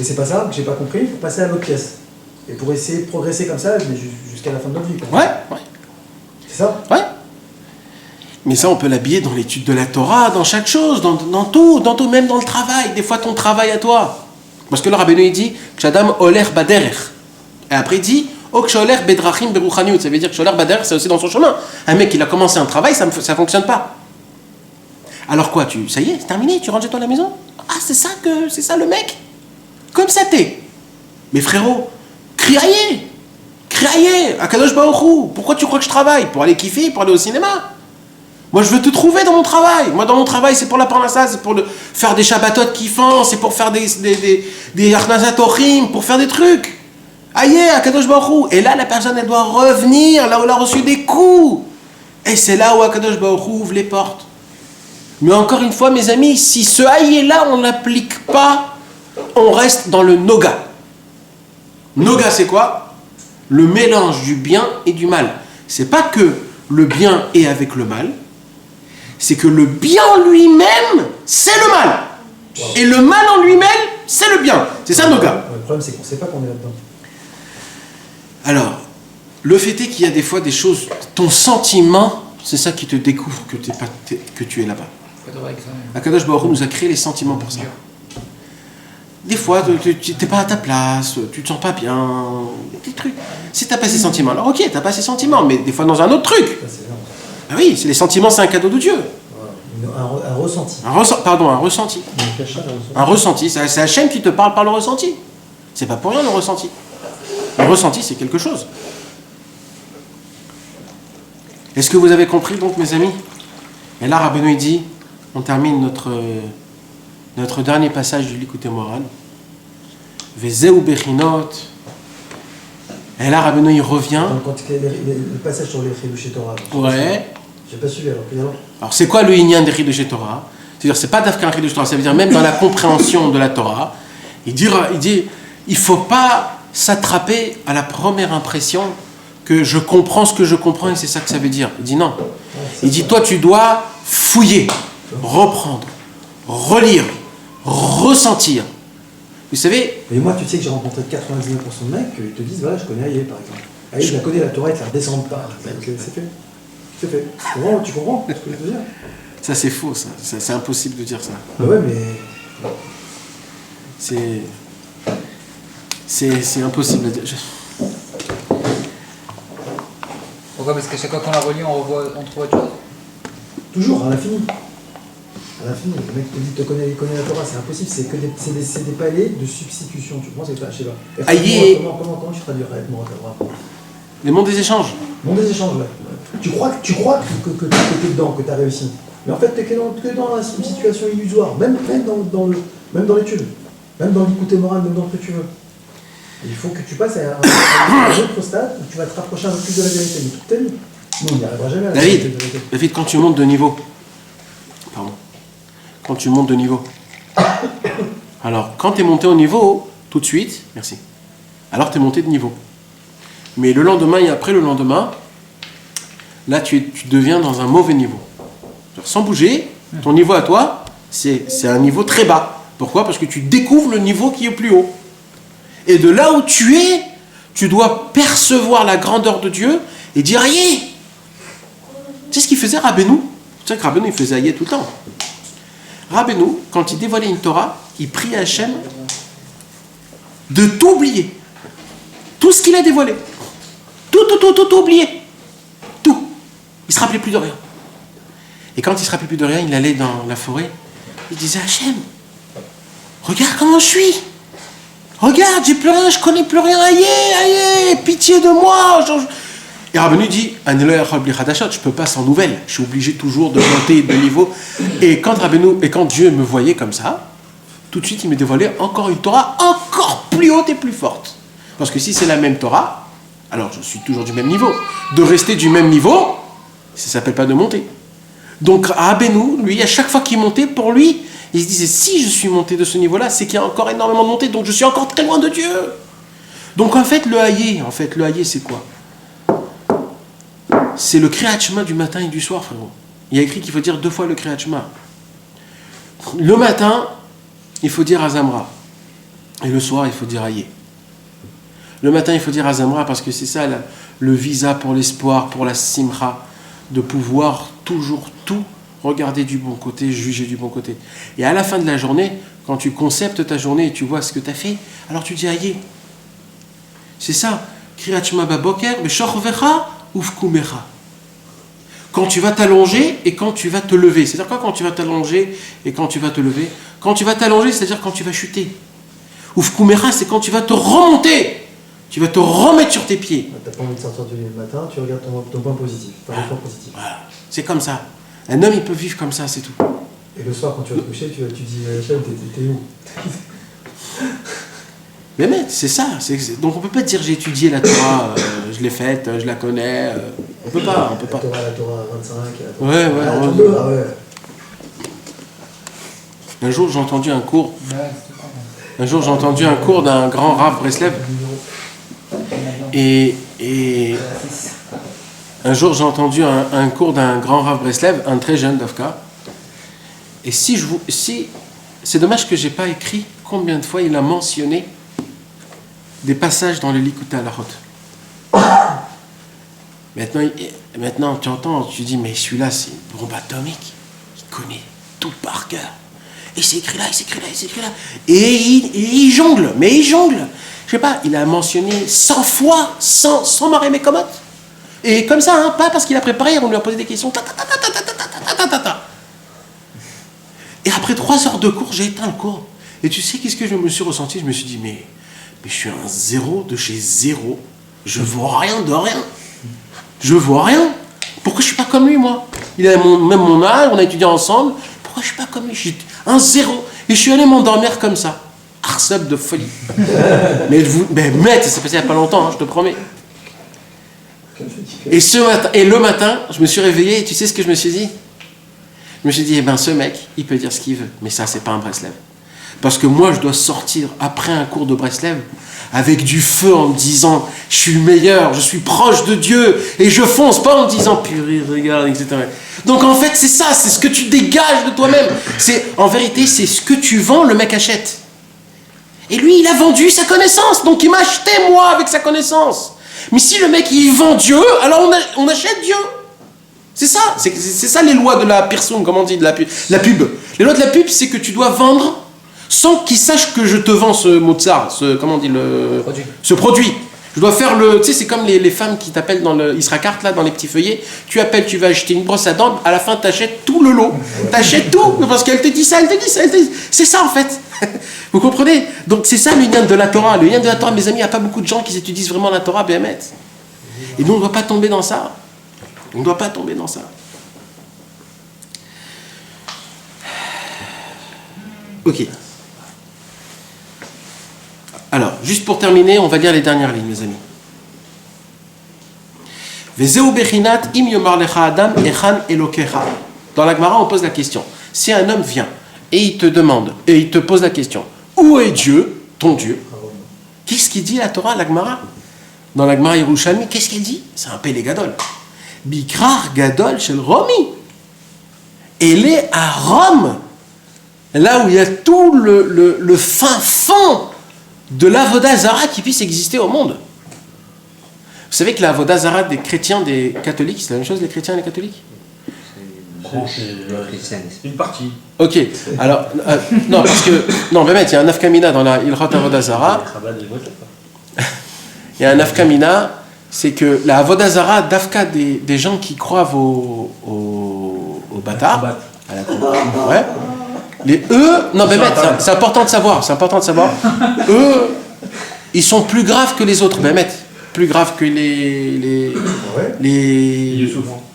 c'est pas ça, que j'ai pas compris, il faut passer à l'autre pièce. Et pour essayer de progresser comme ça, mais jusqu'à la fin de notre vie. Quoi. Ouais. C'est ça? Ouais. Mais ça, on peut l'habiller dans l'étude de la Torah, dans chaque chose, dans tout, même dans le travail. Des fois, ton travail à toi. Parce que le Rabbeinu, il dit « Kshadam oler baderer ». Et après, il dit « Ok sholer bedrachim beruchaniut ». Ça veut dire que sholer baderer, c'est aussi dans son chemin. Un mec, il a commencé un travail, ça ne fonctionne pas. Alors quoi, ça y est, c'est terminé, tu rentres chez toi à la maison? Ah, c'est ça le mec? Comme ça t'es. Mais frérot, criaillez, Akadosh Baruch Hu. Pourquoi tu crois que je travaille? Pour aller kiffer, pour aller au cinéma? Moi, je veux te trouver dans mon travail. Moi, dans mon travail, c'est pour la parnassa, c'est pour faire des shabbatot kiffants, c'est pour faire des achnasat ochim, pour faire des trucs. Aïe, Akadosh Baruch Hu. Et là, la personne, elle doit revenir là où elle a reçu des coups. Et c'est là où Akadosh Baruch Hu ouvre les portes. Mais encore une fois, mes amis, si ce aïe-là, on ne l'applique pas, on reste dans le noga. Noga, c'est quoi? Le mélange du bien et du mal. C'est pas que le bien est avec le mal, c'est que le bien en lui-même, c'est le mal. Et le mal en lui-même, c'est le bien. C'est ça, noga. Le problème, c'est qu'on ne sait pas qu'on est là-dedans. Alors, le fait est qu'il y a des fois des choses, ton sentiment, c'est ça qui te découvre que tu es là-bas. Akadosh Baruch Hu nous a créé les sentiments pour ça. Des fois, tu n'es pas à ta place, tu te sens pas bien, des trucs. Si tu n'as pas ces sentiments, alors ok, tu n'as pas ces sentiments, mais des fois dans un autre truc. Ah oui, les sentiments, c'est un cadeau de Dieu. Un ressenti. Un ressenti. Un ressenti, c'est Hachem qui te parle par le ressenti. C'est pas pour rien le ressenti. Le ressenti, c'est quelque chose. Est-ce que vous avez compris donc, mes amis? Et là, Rabbeinu dit, on termine notre dernier passage du Likutei Moharan. Vezeu bechinot. Et là, Rabbeinu, il revient. Quand le passage sur les Chidushei Torah. Ouais. J'ai pas suivi alors c'est quoi le inyan des Chidushei Torah? C'est-à-dire, c'est pas d'afkan Chidushei Torah, ça veut dire même dans la compréhension de la Torah, il dit, il faut pas s'attraper à la première impression que je comprends ce que je comprends et c'est ça que ça veut dire. Il dit non. Il dit toi tu dois fouiller, reprendre, relire, ressentir. Vous savez. Et moi tu sais que j'ai rencontré 99% de mecs qui te disent voilà je connais Aïe par exemple. Aïe je la connais la Torah et te la redescendent pas. C'est fait. C'est fait. Tu comprends ce que je veux dire? Ça c'est faux ça. C'est impossible de dire ça. Bah ouais mais. C'est impossible de dire. Pourquoi? Parce qu'à chaque fois qu'on la relit, on trouve autre chose. Toujours, à l'infini. À l'infini. Le mec te dit il connaît la Torah, c'est impossible, c'est des paliers de substitution. Tu comprends? C'est pas, je sais pas. Comment tu traduirais avec moi Les mondes des échanges. Monde des échanges, ouais. Tu crois que tu es dedans, que tu as réussi. Mais en fait, tu es que dans une situation illusoire, même dans l'étude, même dans Likutei Moharan, même dans ce que tu veux. Il faut que tu passes à un autre stade où tu vas te rapprocher un peu plus de la vérité. Mais toute ta vie, nous, on n'y arrivera jamais à la vérité. David, quand tu montes de niveau, alors quand tu es monté au niveau, tout de suite, merci, alors tu es monté de niveau. Mais le lendemain et après le lendemain, là tu deviens dans un mauvais niveau. Sans bouger, ton niveau à toi, c'est un niveau très bas. Pourquoi? Parce que tu découvres le niveau qui est plus haut. Et de là où tu es, tu dois percevoir la grandeur de Dieu et dire aïe. Tu sais ce qu'il faisait Rabbeinu? Tu sais que Rabbeinu il faisait aïe tout le temps. Rabbeinu, quand il dévoilait une Torah, il priait à Hachem de tout oublier. Tout ce qu'il a dévoilé. Tout oublier. Tout. Il ne se rappelait plus de rien. Et quand il ne se rappelait plus de rien, il allait dans la forêt. Il disait Hachem, regarde comment je suis. Regarde, j'ai plus rien, je connais plus rien. Aïe, pitié de moi. Et Rabbeinu dit, je peux pas sans nouvelles. Je suis obligé toujours de monter de niveau. Et quand Dieu me voyait comme ça, tout de suite, il me dévoilait encore une Torah encore plus haute et plus forte. Parce que si c'est la même Torah, alors je suis toujours du même niveau. De rester du même niveau, ça s'appelle pas de monter. Donc Rabbeinu, lui, à chaque fois qu'il montait, pour lui, il se disait, si je suis monté de ce niveau-là, c'est qu'il y a encore énormément de montée, donc je suis encore très loin de Dieu. Donc en fait, le haïe, c'est quoi? C'est le Kriyat Shema du matin et du soir, frérot. Il y a écrit qu'il faut dire 2 fois le Kriyat Shema. Le matin, il faut dire Azamra. Et le soir, il faut dire Aïe. Le matin, il faut dire Azamra parce que c'est ça le visa pour l'espoir, pour la simcha, de pouvoir toujours tout regarder du bon côté, juger du bon côté. Et à la fin de la journée, quand tu conceptes ta journée et tu vois ce que tu as fait, alors tu dis Aïe. C'est ça. Kriyat Shema baboker, b'shorvecha ufkumecha. Quand tu vas t'allonger et quand tu vas te lever. C'est-à-dire quoi quand tu vas t'allonger et quand tu vas te lever? Quand tu vas t'allonger, c'est-à-dire quand tu vas chuter. Ufkumecha, c'est quand tu vas te remonter. Tu vas te remettre sur tes pieds. Tu n'as pas envie de sortir du lit le matin, tu regardes ton point positif, ton point positif. Voilà. C'est comme ça. Un homme, il peut vivre comme ça, c'est tout. Et le soir, quand tu vas te coucher, tu dis Hachem, t'es où? Mais c'est ça. Donc on peut pas dire j'ai étudié la Torah, je l'ai faite, je la connais. On peut pas. La Torah 25, Ouais. ouais. Un jour, j'ai entendu un cours. D'un grand Rav Breslev. Et un jour, j'ai entendu un cours d'un grand Rav Breslev, un très jeune Dafka. Et c'est dommage que j'ai pas écrit combien de fois il a mentionné des passages dans le Likutei Halachot. Maintenant, tu entends, tu dis, mais celui-là, c'est une bombe atomique. Il connaît tout par cœur. Et c'est écrit là, et c'est écrit là, et c'est écrit là. Et il jongle, mais il jongle. Je sais pas, il a mentionné 100 fois, sans marrer mes commodes. Et comme ça, hein, pas parce qu'il a préparé, on lui a posé des questions. Et après 3 heures de cours, j'ai éteint le cours. Et tu sais qu'est-ce que je me suis ressenti? Je me suis dit, mais je suis un zéro de chez zéro. Je vois rien de rien. Je vois rien. Pourquoi je suis pas comme lui, moi? Il a même mon âge, on a étudié ensemble. Pourquoi je suis pas comme lui? Je suis un zéro. Et je suis allé m'endormir comme ça. Arsep de folie. mais ça s'est passé il n'y a pas longtemps, hein, je te promets. Et le matin, je me suis réveillé et tu sais ce que je me suis dit? Je me suis dit, ce mec, il peut dire ce qu'il veut, mais ça, c'est pas un Breslev. Parce que moi, je dois sortir après un cours de Breslev avec du feu en me disant, je suis meilleur, je suis proche de Dieu, et je fonce, pas en me disant, purée, regarde, etc. Donc en fait, c'est ça, c'est ce que tu dégages de toi-même. En vérité, c'est ce que tu vends, le mec achète. Et lui, il a vendu sa connaissance, donc il m'a acheté moi avec sa connaissance. Mais si le mec, il vend Dieu, alors on achète Dieu. C'est ça, c'est ça les lois de la personne, comment on dit, de la pub. Les lois de la pub, c'est que tu dois vendre sans qu'il sache que je te vends ce Mozart, ce produit. Je dois faire tu sais, c'est comme les femmes qui t'appellent dans le Isracart, là, dans les petits feuillets. Tu appelles, tu vas acheter une brosse à dents, à la fin, tu achètes tout le lot. Tu achètes tout, parce qu'elle te dit ça, elle te dit ça, c'est ça, en fait. Vous comprenez? Donc, c'est ça le lien de la Torah. Le lien de la Torah, mes amis, il n'y a pas beaucoup de gens qui étudient vraiment la Torah, Béhémet. Et nous, on ne doit pas tomber dans ça. On ne doit pas tomber dans ça. Ok. Alors, juste pour terminer, on va lire les dernières lignes, mes amis. Vezeu bechinat im yomar lecha adam echan elokecha. Dans la Gemara, on pose la question. Si un homme vient et il te demande, et il te pose la question, où est Dieu, ton Dieu? Qu'est-ce qu'il dit la Torah, la Gemara? Dans la Gemara Yerushalmi, qu'est-ce qu'il dit? C'est un Pélé Gadol. Bikrar Gadol shel Romi. Elle est à Rome, là où il y a tout le fin fond de l'Avoda Zara qui puisse exister au monde. Vous savez que l'Avoda Zara des chrétiens, des catholiques, c'est la même chose, les chrétiens et les catholiques? C'est une partie. Ok, alors, non, parce que, non, il y a un nafkamina dans la Ilhot Avoda Zara. Il y a un nafkamina, c'est que la Avoda Zara, d'Afka des gens qui croient au bâtard, à la ouais. Non, c'est important de savoir, eux, ils sont plus graves que les autres, plus graves que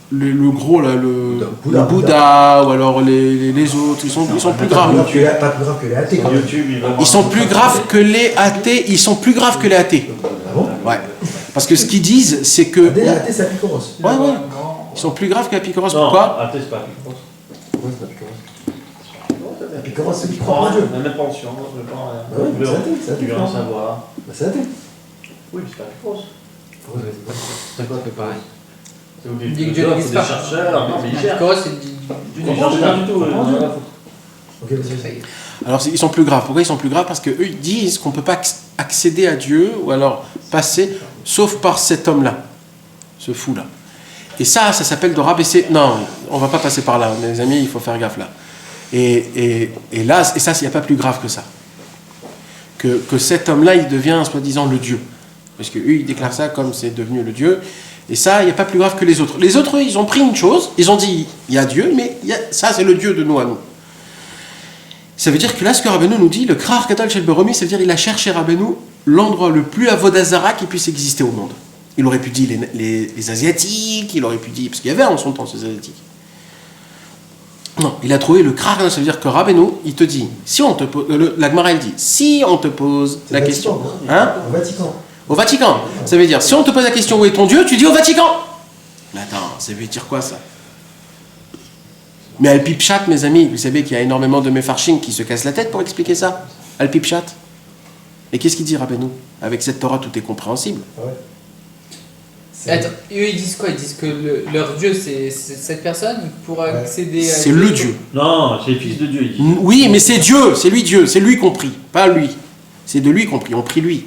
le gros là, le Bouddha ou alors les autres, ils sont plus graves. Pas plus grave que les athées. Ils sont plus graves que les athées. Ils sont plus graves que les athées. Ah bon? Ouais. Parce que ce qu'ils disent, c'est que Les athées, c'est Apicoros. ouais. Ils sont plus graves qu'Apicoros. Pourquoi? Athée, c'est pas Apicoros. Pourquoi c'est Apicoros? Apicoros, c'est qui croit en Dieu. Même pas en science, même pas en Bah oui, c'est athée. Tu veux en savoir. Bah c'est athée. Oui, c'est pas Apicoros. C'est quoi que pareil? C'est des chercheurs, des militaires. Apicoros, c'est Tu ne changes pas du tout. Ok, vas-y. Alors ils sont plus graves. Pourquoi ils sont plus graves? Parce qu'eux ils disent qu'on ne peut pas accéder à Dieu ou alors passer sauf par cet homme-là, ce fou-là. Et ça s'appelle de rabaisser. Non, on ne va pas passer par là, mes amis, il faut faire gaffe là. Et là, et ça, il n'y a pas plus grave que ça. Que cet homme-là, il devient soi-disant le Dieu. Parce qu'eux, ils déclarent ça comme c'est devenu le Dieu. Et ça, il n'y a pas plus grave que les autres. Les autres, ils ont pris une chose, ils ont dit, il y a Dieu, mais ça, c'est le Dieu de nous à nous. Ça veut dire que là, ce que Rabbeinu nous dit, le Krar Gadol Shel Beromi, ça veut dire qu'il a cherché Rabbeinu l'endroit le plus avodazara qui puisse exister au monde. Il aurait pu dire les Asiatiques, il aurait pu dire, parce qu'il y avait en son temps ces Asiatiques. Non, il a trouvé le Krar Gadol, ça veut dire que Rabbeinu, il te dit, si on te pose, la Gemara elle dit, si on te pose la question, hein, Au Vatican. au Vatican, ça veut dire, si on te pose la question où est ton Dieu, tu dis au Vatican. Mais attends, ça veut dire quoi ça? Mais Al-Pipchat, mes amis, vous savez qu'il y a énormément de méfarchim qui se cassent la tête pour expliquer ça. Al-Pipchat. Et qu'est-ce qu'il dit, Rabbeinu? Avec cette Torah, tout est compréhensible. Ouais. Attends, eux ils disent quoi? Ils disent que leur Dieu c'est cette personne pour accéder à C'est le Dieu. Non, c'est le fils de Dieu. Il dit. Oui, mais c'est Dieu, c'est lui compris, pas lui. C'est de lui compris, on prie lui.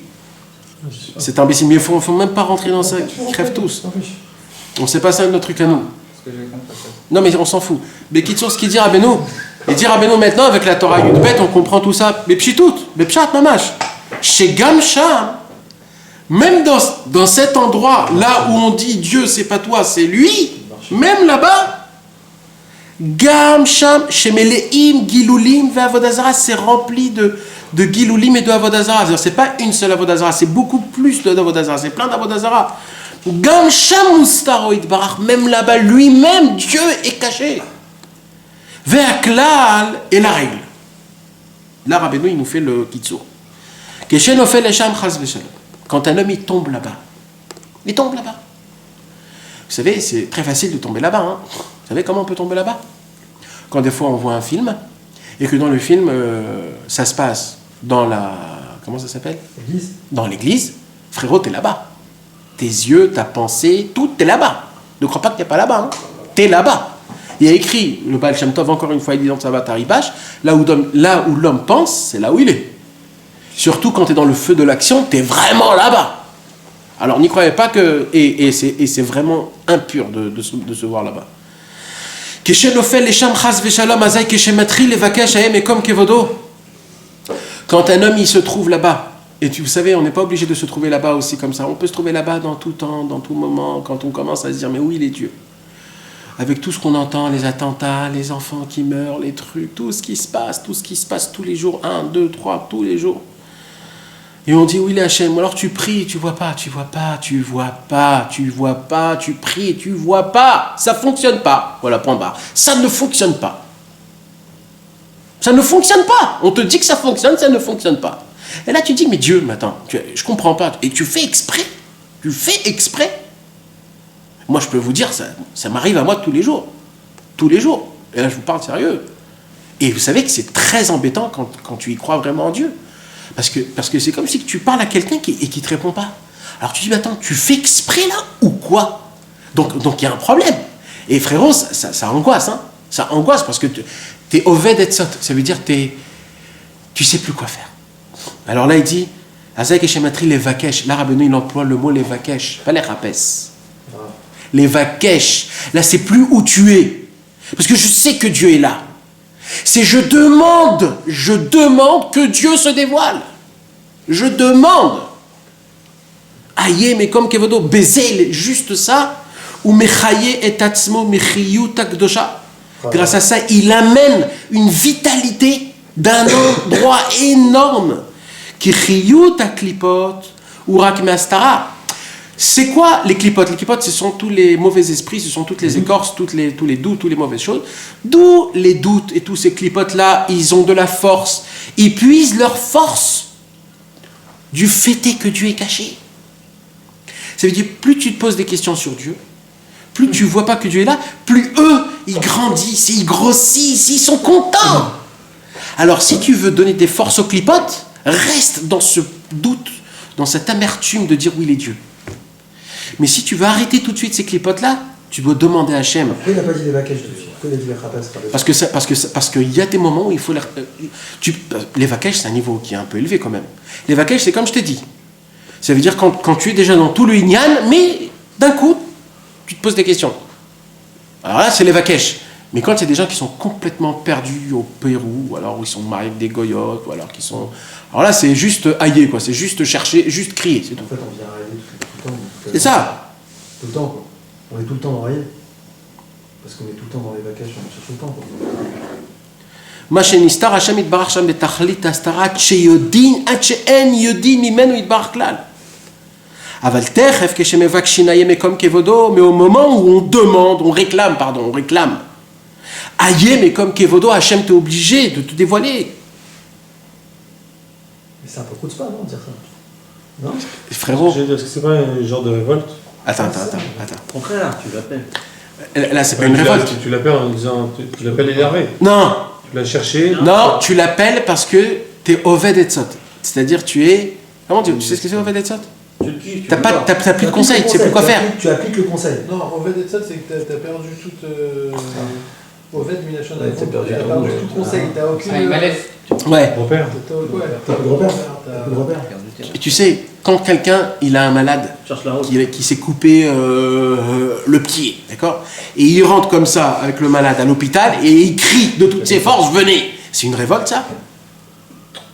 C'est imbécile, mais il ne faut même pas rentrer dans ça, ils crèvent tous. On ne sait pas ça de notre truc à nous. Parce que j'ai compris ça. Non, mais on s'en fout. Mais qui ce qu'il dit Rabbeinu? Il dit Rabbeinu maintenant, avec la Torah Yudbet, on comprend tout ça. Mais pchitout, mais pchat mamash. Chez Gamsham, même dans cet endroit, là où on dit Dieu, c'est pas toi, c'est lui, même là-bas, Gamsham, chez Meleim, Gilulim, Avodazara, c'est rempli de Gilulim et de Avodazara. C'est-à-dire, c'est pas une seule Avodazara, c'est beaucoup plus d'Avodazara, c'est plein d'Avodazara. Gamsham Mustaroid Barach, même là-bas, lui-même, Dieu est caché. Ve'aklal est la règle. Là, Rabbeinu, il nous fait le kitsur. Keshen ofel esham chas v'shalom. Quand un homme, il tombe là-bas. Il tombe là-bas. Vous savez, c'est très facile de tomber là-bas. Hein. Vous savez comment on peut tomber là-bas? Quand des fois, on voit un film, et que dans le film, ça se passe dans la... Comment ça s'appelle? L'église. Dans l'église. Frérot, t'es là-bas. Tes yeux, ta pensée, tout, t'es là-bas. Ne crois pas que t'es pas là-bas. Hein. T'es là-bas. Il y a écrit, le Baal Shem Tov, encore une fois, il dit dans Sabat Haribash, là où l'homme pense, c'est là où il est. Surtout quand tu es dans le feu de l'action, tu es vraiment là-bas. Alors n'y croyez pas que... Et c'est vraiment impur de se voir là-bas. Quand un homme il se trouve là-bas, et vous savez, on n'est pas obligé de se trouver là-bas aussi comme ça, on peut se trouver là-bas dans tout temps, dans tout moment, quand on commence à se dire, mais où il est Dieu? Avec tout ce qu'on entend, les attentats, les enfants qui meurent, les trucs, tout ce qui se passe tous les jours, 1, 2, 3, tous les jours. Et on dit, oui, il est Hachem. Alors tu pries, tu vois pas, tu pries, tu vois pas. Ça fonctionne pas. Voilà, point barre. Ça ne fonctionne pas. Ça ne fonctionne pas. On te dit que ça fonctionne, ça ne fonctionne pas. Et là tu dis, mais Dieu, mais attends, je comprends pas. Et tu fais exprès. Moi, je peux vous dire, ça m'arrive à moi tous les jours. Tous les jours. Et là, je vous parle sérieux. Et vous savez que c'est très embêtant quand tu y crois vraiment en Dieu. Parce que c'est comme si tu parles à quelqu'un et qui ne te répond pas. Alors tu dis, mais attends, tu fais exprès là ou quoi? Donc il y a un problème. Et frérot, ça angoisse. Hein. Ça angoisse parce que tu es oved et sot. Ça veut dire tu sais plus quoi faire. Alors là, il dit, Azek et Shematri les vakesh. Là, Rabbeinu, il emploie le mot les vakesh, pas les rapes. Les vakesh. Là, c'est plus où tu es. Parce que je sais que Dieu est là. C'est je demande que Dieu se dévoile. Je demande. Aïe, mais comme Kevodo, baiser, juste ça. Ou mechaye et atzmo mechiyu takdosha. Grâce à ça, il amène une vitalité d'un endroit énorme. Qui chiyu taklipot ou rak meastara. C'est quoi les clipotes? Les clipotes, ce sont tous les mauvais esprits, ce sont toutes les écorces, tous les doutes, toutes les mauvaises choses. D'où les doutes et tous ces clipotes-là, ils ont de la force. Ils puisent leur force du fait que Dieu est caché. Ça veut dire, plus tu te poses des questions sur Dieu, plus tu ne vois pas que Dieu est là, plus eux, ils grandissent, ils grossissent, ils sont contents. Alors, si tu veux donner des forces aux clipotes, reste dans ce doute, dans cette amertume de dire oui, il est Dieu. Mais si tu veux arrêter tout de suite ces clipotes-là, Tu dois demander à Hachem. Pourquoi il n'a pas dit les vacages tout de suite? Pourquoi il a dit les khapas? Parce qu'il y a des moments où il faut les vacages, c'est un niveau qui est un peu élevé quand même. Les vacages, c'est comme je t'ai dit. Ça veut dire quand tu es déjà dans tout le Inyan, mais d'un coup, tu te poses des questions. Alors là, c'est les vacages. Mais quand il y a des gens qui sont complètement perdus au Pérou, ou alors où ils sont mariés avec des goyotes, ou alors qui sont... Alors là, c'est juste hailler, quoi. C'est juste chercher, juste crier, c'est tout. En fait, on vient railler tout le temps. C'est ça. Tout le temps, quoi. On est tout le temps dans railler. Parce qu'on est tout le temps dans les vacages, on cherche tout le temps, quoi. מה שנסתר השם יתברך שם בתכלית ההסתרה עד שיודעים, עד שאין יודעים ממנו יתברך כלל. אבל תכף כשמבקשים איה מקום כבודו, mais au moment où on demande, on réclame, aïe מקום כבודו, Hachem t'est obligé de te dévoiler. Mais c'est un peu coup de pas, non, de dire ça? Non? Frérot. Est-ce que c'est pas un genre de révolte? Attends. Au contraire, tu l'appelles. Là, c'est pas une révolte. Tu l'appelles en disant, tu l'appelles énervé. Non. Tu l'as cherché. Non, tu l'appelles parce que t'es Oved Etzot. C'est-à-dire tu es... Comment tu sais ce que c'est Oved Etzot? T'as plus de conseils, tu sais plus quoi faire. Tu appliques le conseil. Non, Oved et ça, c'est que t'as perdu toute. Oved, Minachon, Ouais, t'as perdu tout conseil, t'as aucune. Ah, il m'allève. Ouais. Repère. T'as plus de repère. T'as plus de repère. Et tu sais, quand quelqu'un, il a un malade Cherche la route. qui s'est coupé le pied, d'accord? Et il rentre comme ça avec le malade à l'hôpital et il crie de toutes ses forces, venez! C'est une révolte, ça?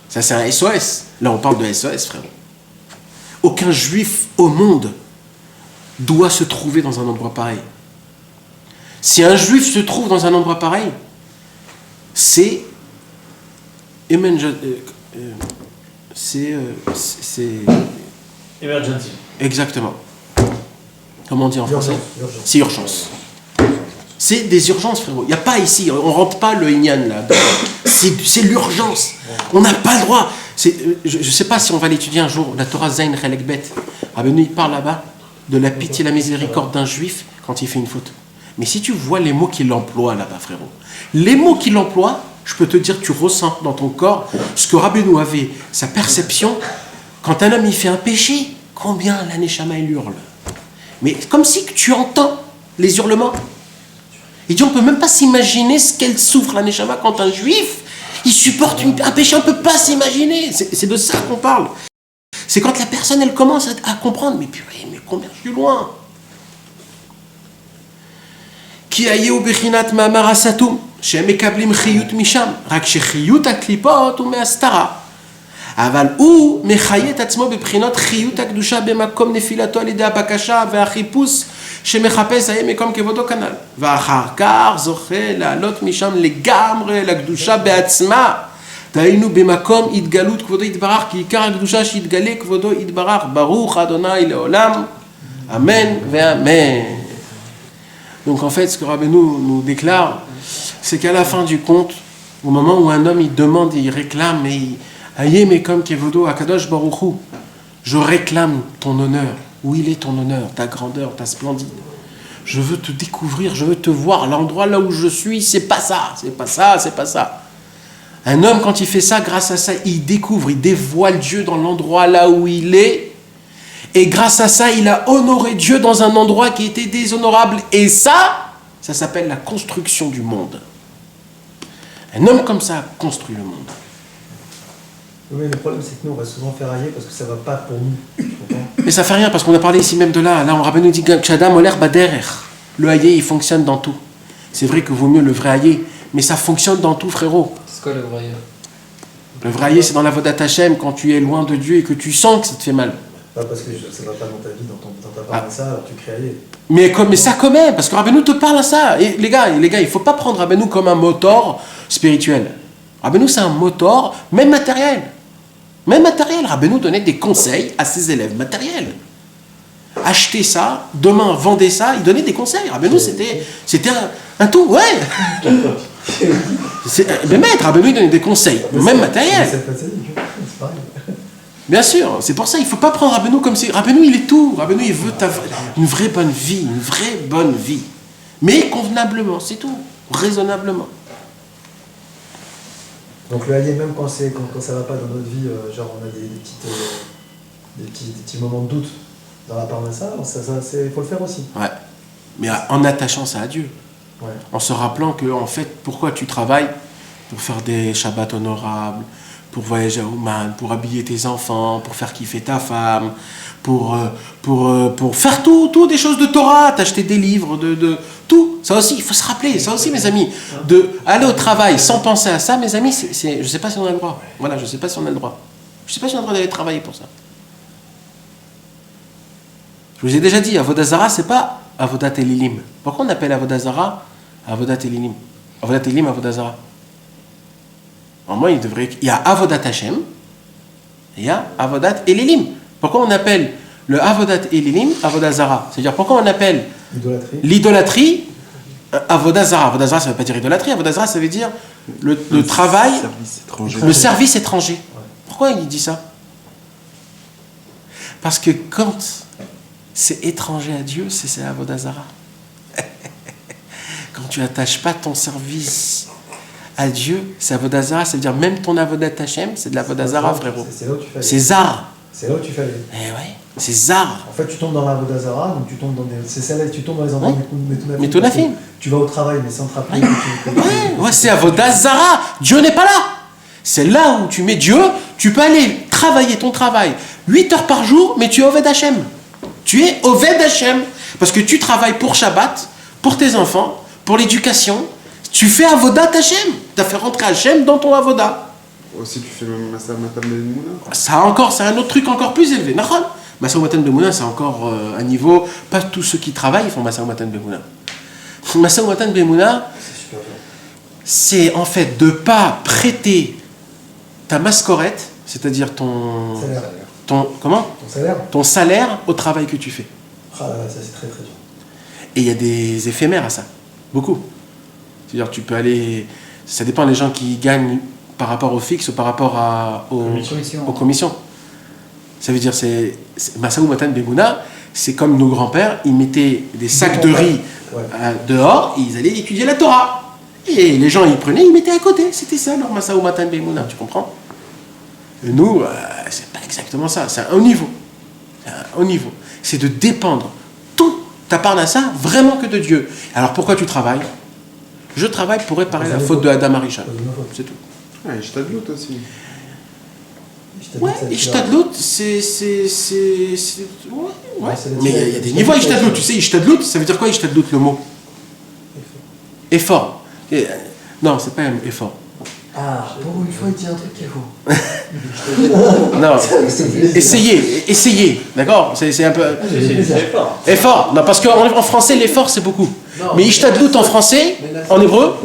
Ça, c'est un SOS. Là, on parle de SOS, frérot. Aucun juif au monde doit se trouver dans un endroit pareil. Si un juif se trouve dans un endroit pareil, c'est Emergency. exactement. Comment on dit en français? Urgence. C'est urgence. C'est des urgences, frérot. Il n'y a pas ici, on rentre pas le Inyan là. C'est l'urgence. On n'a pas le droit. Je ne sais pas si on va l'étudier un jour, la Torah Zayn Chelek Bet. Rabbeinu, il parle là-bas de la pitié et la miséricorde d'un juif quand il fait une faute. Mais si tu vois les mots qu'il emploie là-bas, frérot, les mots qu'il emploie, je peux te dire, tu ressens dans ton corps ce que Rabbeinu avait, sa perception. Quand un homme il fait un péché, combien la Neshama il hurle. Mais comme si que tu entends les hurlements. Il dit, on ne peut même pas s'imaginer ce qu'elle souffre, la Neshama, quand un juif, il supporte un péché, on ne peut pas s'imaginer. C'est de ça qu'on parle. C'est quand la personne, elle commence à comprendre, mais purée, mais combien je suis loin. Ki ayeu bechinat ma'amar asatum, שהם מקבלים חיות משם, רק שחיות הקליפות הוא מהסתרה. אבל הוא מחיה את עצמו בבחינות חיות הקדושה במקום נפילתו על ידי הבקשה והחיפוש שמחפש היה מקום כבודו כנ"ל. ואחר כך זוכה לעלות משם לגמרי לקדושה בעצמה. דהיינו במקום התגלות כבודו יתברך, כי עיקר הקדושה שיתגלה כבודו יתברך. ברוך אדוני לעולם, אמן ואמן. Donc en fait, ce que Rabbeinu nous déclare, c'est qu'à la fin du compte, au moment où un homme il demande et il réclame, et Aïe Mekom Kevodo Akadosh Baruch Hu, je réclame ton honneur. Où il est ton honneur, ta grandeur, ta splendide. Je veux te découvrir, je veux te voir. L'endroit là où je suis, c'est pas ça, c'est pas ça, c'est pas ça. Un homme, quand il fait ça, grâce à ça, il découvre, il dévoile Dieu dans l'endroit là où il est. Et grâce à ça, il a honoré Dieu dans un endroit qui était déshonorable. Et ça s'appelle la construction du monde. Un homme comme ça construit le monde. Oui, mais le problème, c'est que nous, on va souvent faire railler parce que ça ne va pas pour nous. Mais ça fait rien, parce qu'on a parlé ici même de là. Là, on rappelle nous dit que Chadam Oler Baderer. Le haïer, il fonctionne dans tout. C'est vrai que vaut mieux le vrai haïer, mais ça fonctionne dans tout, frérot. C'est quoi le vrai? Le vrai haïer, c'est dans la Vodat Hashem, quand tu es loin de Dieu et que tu sens que ça te fait mal. Pas parce que ça ne va pas dans ta vie, dans ta part de ça, alors tu crées hailler. Mais ça quand même, parce que Rabbeinu te parle à ça. Et les gars, il ne faut pas prendre Rabbeinu comme un moteur spirituel. Rabbeinu, c'est un moteur, même matériel. Même matériel. Rabbeinu donnait des conseils à ses élèves matériels. Achetez ça, demain vendez ça, il donnait des conseils. Rabbeinu, c'était un tout, ouais. Mais maître, Rabbeinu, il donnait des conseils, même matériel. C'est pareil. Bien sûr, c'est pour ça, il ne faut pas prendre Rabbeinu comme si... Rabbeinu, il est tout. Rabbeinu, il veut une vraie bonne vie, une vraie bonne vie. Mais convenablement, c'est tout. Raisonnablement. Donc le hailler, même quand ça ne va pas dans notre vie, genre on a des petits moments de doute dans la part de ça, il faut le faire aussi. Ouais. Mais en attachant ça à Dieu. Ouais. En se rappelant que, en fait, pourquoi tu travailles? Pour faire des Shabbats honorables, pour voyager à Oman, pour habiller tes enfants, pour faire kiffer ta femme, pour faire tout des choses de Torah, t'acheter des livres, de tout. Ça aussi, il faut se rappeler, ça aussi, mes amis, de aller au travail sans penser à ça, mes amis, je ne sais pas si on a le droit. Voilà, je ne sais pas si on a le droit. Je ne sais pas si on a le droit d'aller travailler pour ça. Je vous ai déjà dit, Avodah Zarah, c'est pas Avodat Elilim. Pourquoi on appelle Avodah Zarah Avodat Elilim? Avodat Elilim, Avodah Zarah. Normalement, il y a Avodat Hashem et il y a Avodat Elilim. Pourquoi on appelle le Avodat Elilim Avodah Zarah? C'est-à-dire, pourquoi on appelle l'idolâtrie Avodah Zarah? Avodah Zarah, ça ne veut pas dire idolâtrie. Avodah Zarah, ça veut dire le travail, le service étranger. Pourquoi il dit ça? Parce que quand c'est étranger à Dieu, c'est Avodah Zarah. Quand tu n'attaches pas ton service à Dieu, c'est Avodah Zarah, ça veut dire même ton Avodat Hashem, c'est de l'Avodah Zarah, frérot. C'est Zar. C'est là où tu fais aller. Eh ouais, c'est Zar. En fait, tu tombes dans l'Avodah Zarah, donc tu tombes dans tu tombes dans les endroits Métonafim. Tu vas au travail, mais sans te rappeler Ouais, c'est Avodah Zarah. Dieu n'est pas là. C'est là où tu mets Dieu, tu peux aller travailler ton travail 8 heures par jour, mais tu es Oved Hashem. Tu es Oved Hashem. Parce que tu travailles pour Shabbat, pour tes enfants, pour l'éducation. Tu fais Avodat Hashem. Tu as fait rentrer Hashem dans ton Avodah. Aussi, tu fais même Massa Matan Bemouna. Ça encore, c'est un autre truc encore plus élevé. Massa Matan Bemouna, c'est encore un niveau. Pas tous ceux qui travaillent font Massa Matan Bemouna. Massa Matan Bemouna, c'est en fait de ne pas prêter ta mascorette, c'est-à-dire ton salaire au travail que tu fais. Ah là là, ça c'est très très dur. Et il y a des éphémères à ça, beaucoup. C'est-à-dire tu peux aller, ça dépend des gens qui gagnent par rapport au fixe ou par rapport aux commissions. Ça veut dire Massa Matan Bemouna, c'est comme nos grands-pères, ils mettaient des sacs de riz dehors et ils allaient étudier la Torah. Et les gens, ils prenaient, ils mettaient à côté. C'était ça, leur Massa Matan Bemouna, tu comprends? Et nous, c'est pas exactement ça. C'est un haut niveau. C'est de dépendre tout ta part ça vraiment que de Dieu. Alors pourquoi tu travailles? Je travaille pour réparer la faute de Adam Arishon. C'est tout. Ah, et Shtadlout aussi. Ouais, Ishtadlout, c'est. Ouais. Mais il y a des niveaux à Ishtadlout. Tu sais, Ishtadlout, ça veut dire quoi Ishtadlout, le mot? Effort. Non, c'est pas un effort. Ah, pour une fois, il dit un truc qui est faux. Non, essayez, d'accord? C'est un peu. Effort. Non, parce qu'en français, l'effort, c'est beaucoup. Mais Ishtadlout en français, en hébreu,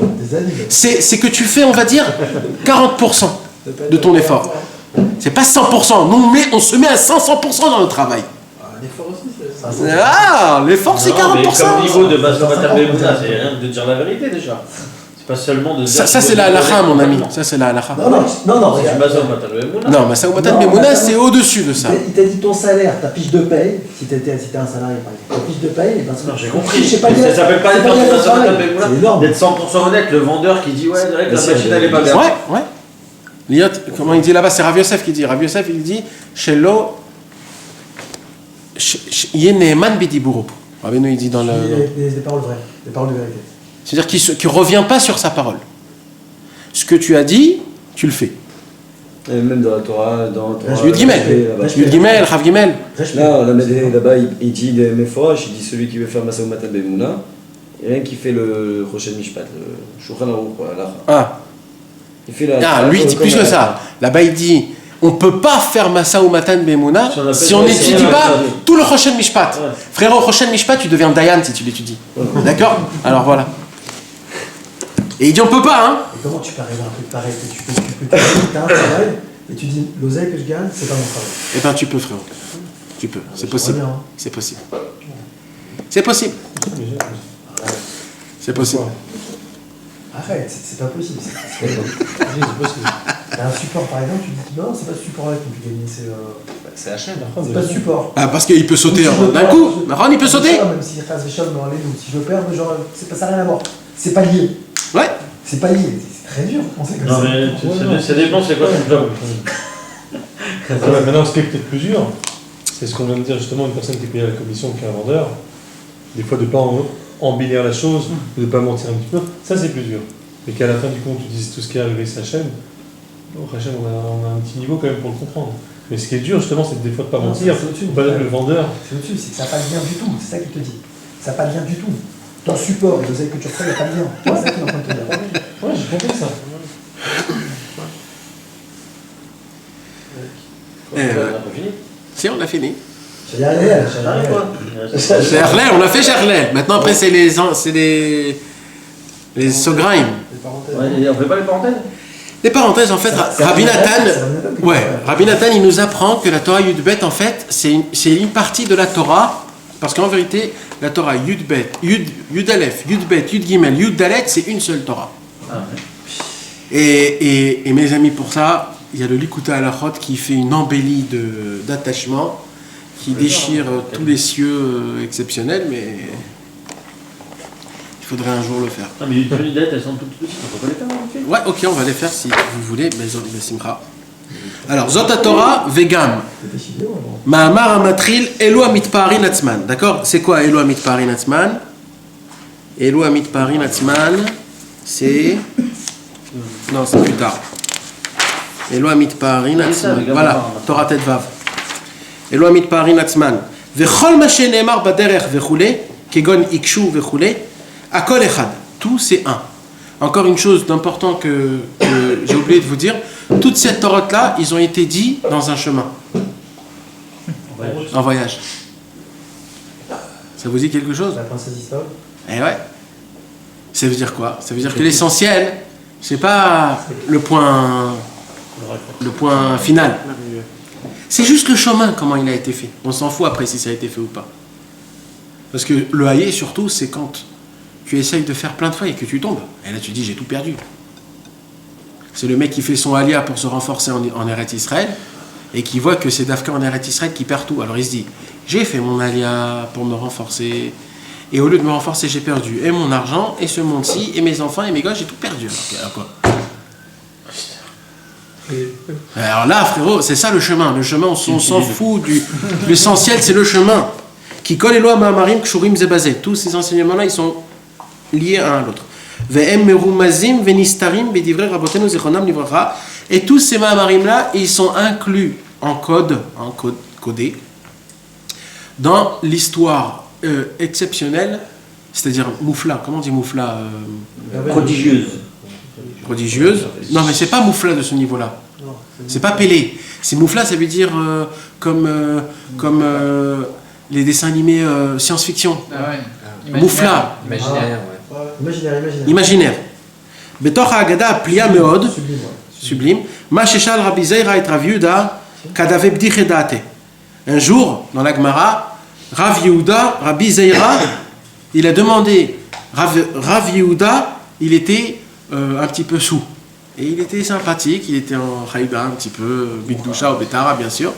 c'est que tu fais, on va dire, 40% de ton effort. C'est pas 100%. Nous, on se met à 500% dans le travail. L'effort aussi, l'effort, c'est 40%. Mais comme niveau de Massa Matan Bemouna, c'est rien de dire la vérité déjà. C'est pas seulement de dire. Ça c'est la halakha, mon ami. Ça, c'est la halakha. Non. C'est Massa Matan Bemouna. Non, Massa Matan Bemouna, c'est au-dessus de ça. Il t'a dit ton salaire, ta fiche de paye, si t'es un salarié par exemple, ta fiche de paye, non, j'ai compris. Je sais pas mais ça s'appelle pas être dans Massa Matan c'est Bemouna. D'être 100% honnête, le vendeur qui dit ouais, c'est vrai que la machine elle est pas bien. Ouais. Liot, comment il dit là-bas, c'est Rav Yosef qui dit. Rav Yosef, il dit Shelo Yeneman Bidiburu. Rabbeinu, il dit dans le. Des paroles vraies, des paroles de vérité. C'est-à-dire qu'il ne revient pas sur sa parole. Ce que tu as dit, tu le fais. Et même dans la Torah, dans Yud Gimel, Rav Gimel. Là-bas, il dit des Meforash, il dit celui qui veut faire Massa Matan Bemouna, il y a rien qui fait le Rochen Mishpat, le Shulchan Aruch, là. Il fait lui, il dit plus que ça. Là-bas, il dit on ne peut pas faire Massa ou Matan Bemouna si on n'étudie pas tout le Rochen Mishpat. Frérot, Rochen Mishpat, tu deviens Dayan si tu l'étudies. D'accord? Alors voilà. Et il dit on peut pas, hein? Et comment tu peux arriver à un truc pareil? Tu as un travail et tu dis l'oseille que je gagne, c'est pas mon travail. Eh bien tu peux, frérot. Tu peux, c'est possible. Bien, hein. C'est possible. C'est possible. C'est possible. Arrête, c'est pas possible. C'est possible. T'as un support par exemple, tu dis non, c'est pas ce support-là qui me fait gagner, c'est HM. C'est pas ce support. Ah, parce qu'il peut sauter d'un coup. Ron, il peut sauter. Même si si je perds, genre, ça n'a rien à voir. C'est pas lié. Ouais. C'est pas lié, c'est très dur. Non, mais ça dépend, c'est quoi ton job. Maintenant, ce qui est peut-être plus dur, c'est ce qu'on vient de dire justement, une personne qui est payée à la commission, qui est un vendeur, des fois de ne pas embellir la chose, ou de ne pas mentir un petit peu, ça c'est plus dur. Mais qu'à la fin du compte, tu dises tout ce qui est arrivé, c'est Hachem, Hachem, on a un petit niveau quand même pour le comprendre. Mais ce qui est dur, justement, c'est des fois de ne pas mentir, faut pas être le vendeur. C'est au-dessus, c'est que ça n'a pas de lien du tout, c'est ça qu'il te dit. Ça n'a pas de lien du tout. Ton support et l'oseille que tu reçois, il n'y a pas de lien. C'est ça qu'il est en train de te dire. Ouais, j'ai compris ça. On a pas fini. Si, on a fini. C'est Yarlel, C'est Harley, on a fait Harley. Maintenant, après, c'est les Sograim. Ouais, on fait pas les parenthèses. Les parenthèses, en fait, Rabbi Nathan, Rabbi Nathan, il nous apprend que la Torah Yud-Bet, en fait, c'est une partie de la Torah, parce qu'en vérité, la Torah Yud-Bet, Yud-Aleph, Yud-Bet, Yud-Gimel, Yud-Dalet, c'est une seule Torah. Ah, ouais. Et mes amis, pour ça, il y a le Likuta Halachot qui fait une embellie d'attachement, qui déchire tous les cieux exceptionnels, mais il faudrait un jour le faire. Ah, mais les dettes, elles sont toutes petites, on peut pas les faire, ok. Ouais, ok, on va les faire si vous voulez, mais Simcha. Alors, Zot Torah Vegam. Ma'amar Amatril Elo Amitparin Atzman. D'accord? C'est quoi Elo Amitparin Atzman? Elo Amitparin Atzman, c'est. Non, c'est plus tard. Elo Amitparin Atzman. Voilà, Torah Tet Vav. Elo Amitparin Atzman. Vechol ma shenemar baderech vechule, kegon ikshu vechule, akol echad. Tout c'est un. Encore une chose d'important que j'ai oublié de vous dire, toutes ces Torahs-là, ils ont été dits dans un chemin. En voyage. Ça vous dit quelque chose? La princesse Isabelle. Eh ouais. Ça veut dire quoi? Ça veut dire que l'essentiel, c'est pas le point final. C'est juste le chemin, comment il a été fait. On s'en fout après si ça a été fait ou pas. Parce que le haïe, surtout, c'est quand tu essayes de faire plein de fois et que tu tombes. Et là, tu dis, j'ai tout perdu. C'est le mec qui fait son alia pour se renforcer en Eretz Israël et qui voit que c'est Dafka en Eretz Israël qui perd tout. Alors il se dit, j'ai fait mon alia pour me renforcer et au lieu de me renforcer, j'ai perdu et mon argent, et ce monde-ci, et mes enfants, et mes gosses, j'ai tout perdu. Alors quoi? Alors là, frérot, c'est ça le chemin. Le chemin, on s'en fout du... L'essentiel, c'est le chemin. Qui colle les lois Ma'amarim, Kshurim, Zebazé. Tous ces enseignements-là, ils sont liés un à l'autre. Et tous ces Ma'amarim-là, ils sont inclus en codé, dans l'histoire exceptionnelle, c'est-à-dire moufla. Comment on dit moufla? Prodigieuse. Non, mais c'est pas moufla de ce niveau-là. C'est pas Pélé. C'est moufla, ça veut dire comme les dessins animés science-fiction. Ah ouais. Moufla. Imaginaire. Betor Haggadah plia meod. Sublime. Ma sheshal Rabbi Zeira et Rav Yehuda kadave bdich date. Un jour, dans la Gemara, Rav Yehuda, Rabbi Zeira, il a demandé, Rav Yehuda, il était un petit peu sous. Et il était sympathique, il était en Haïba, un petit peu, Bigdoucha ou Betara, bien sûr.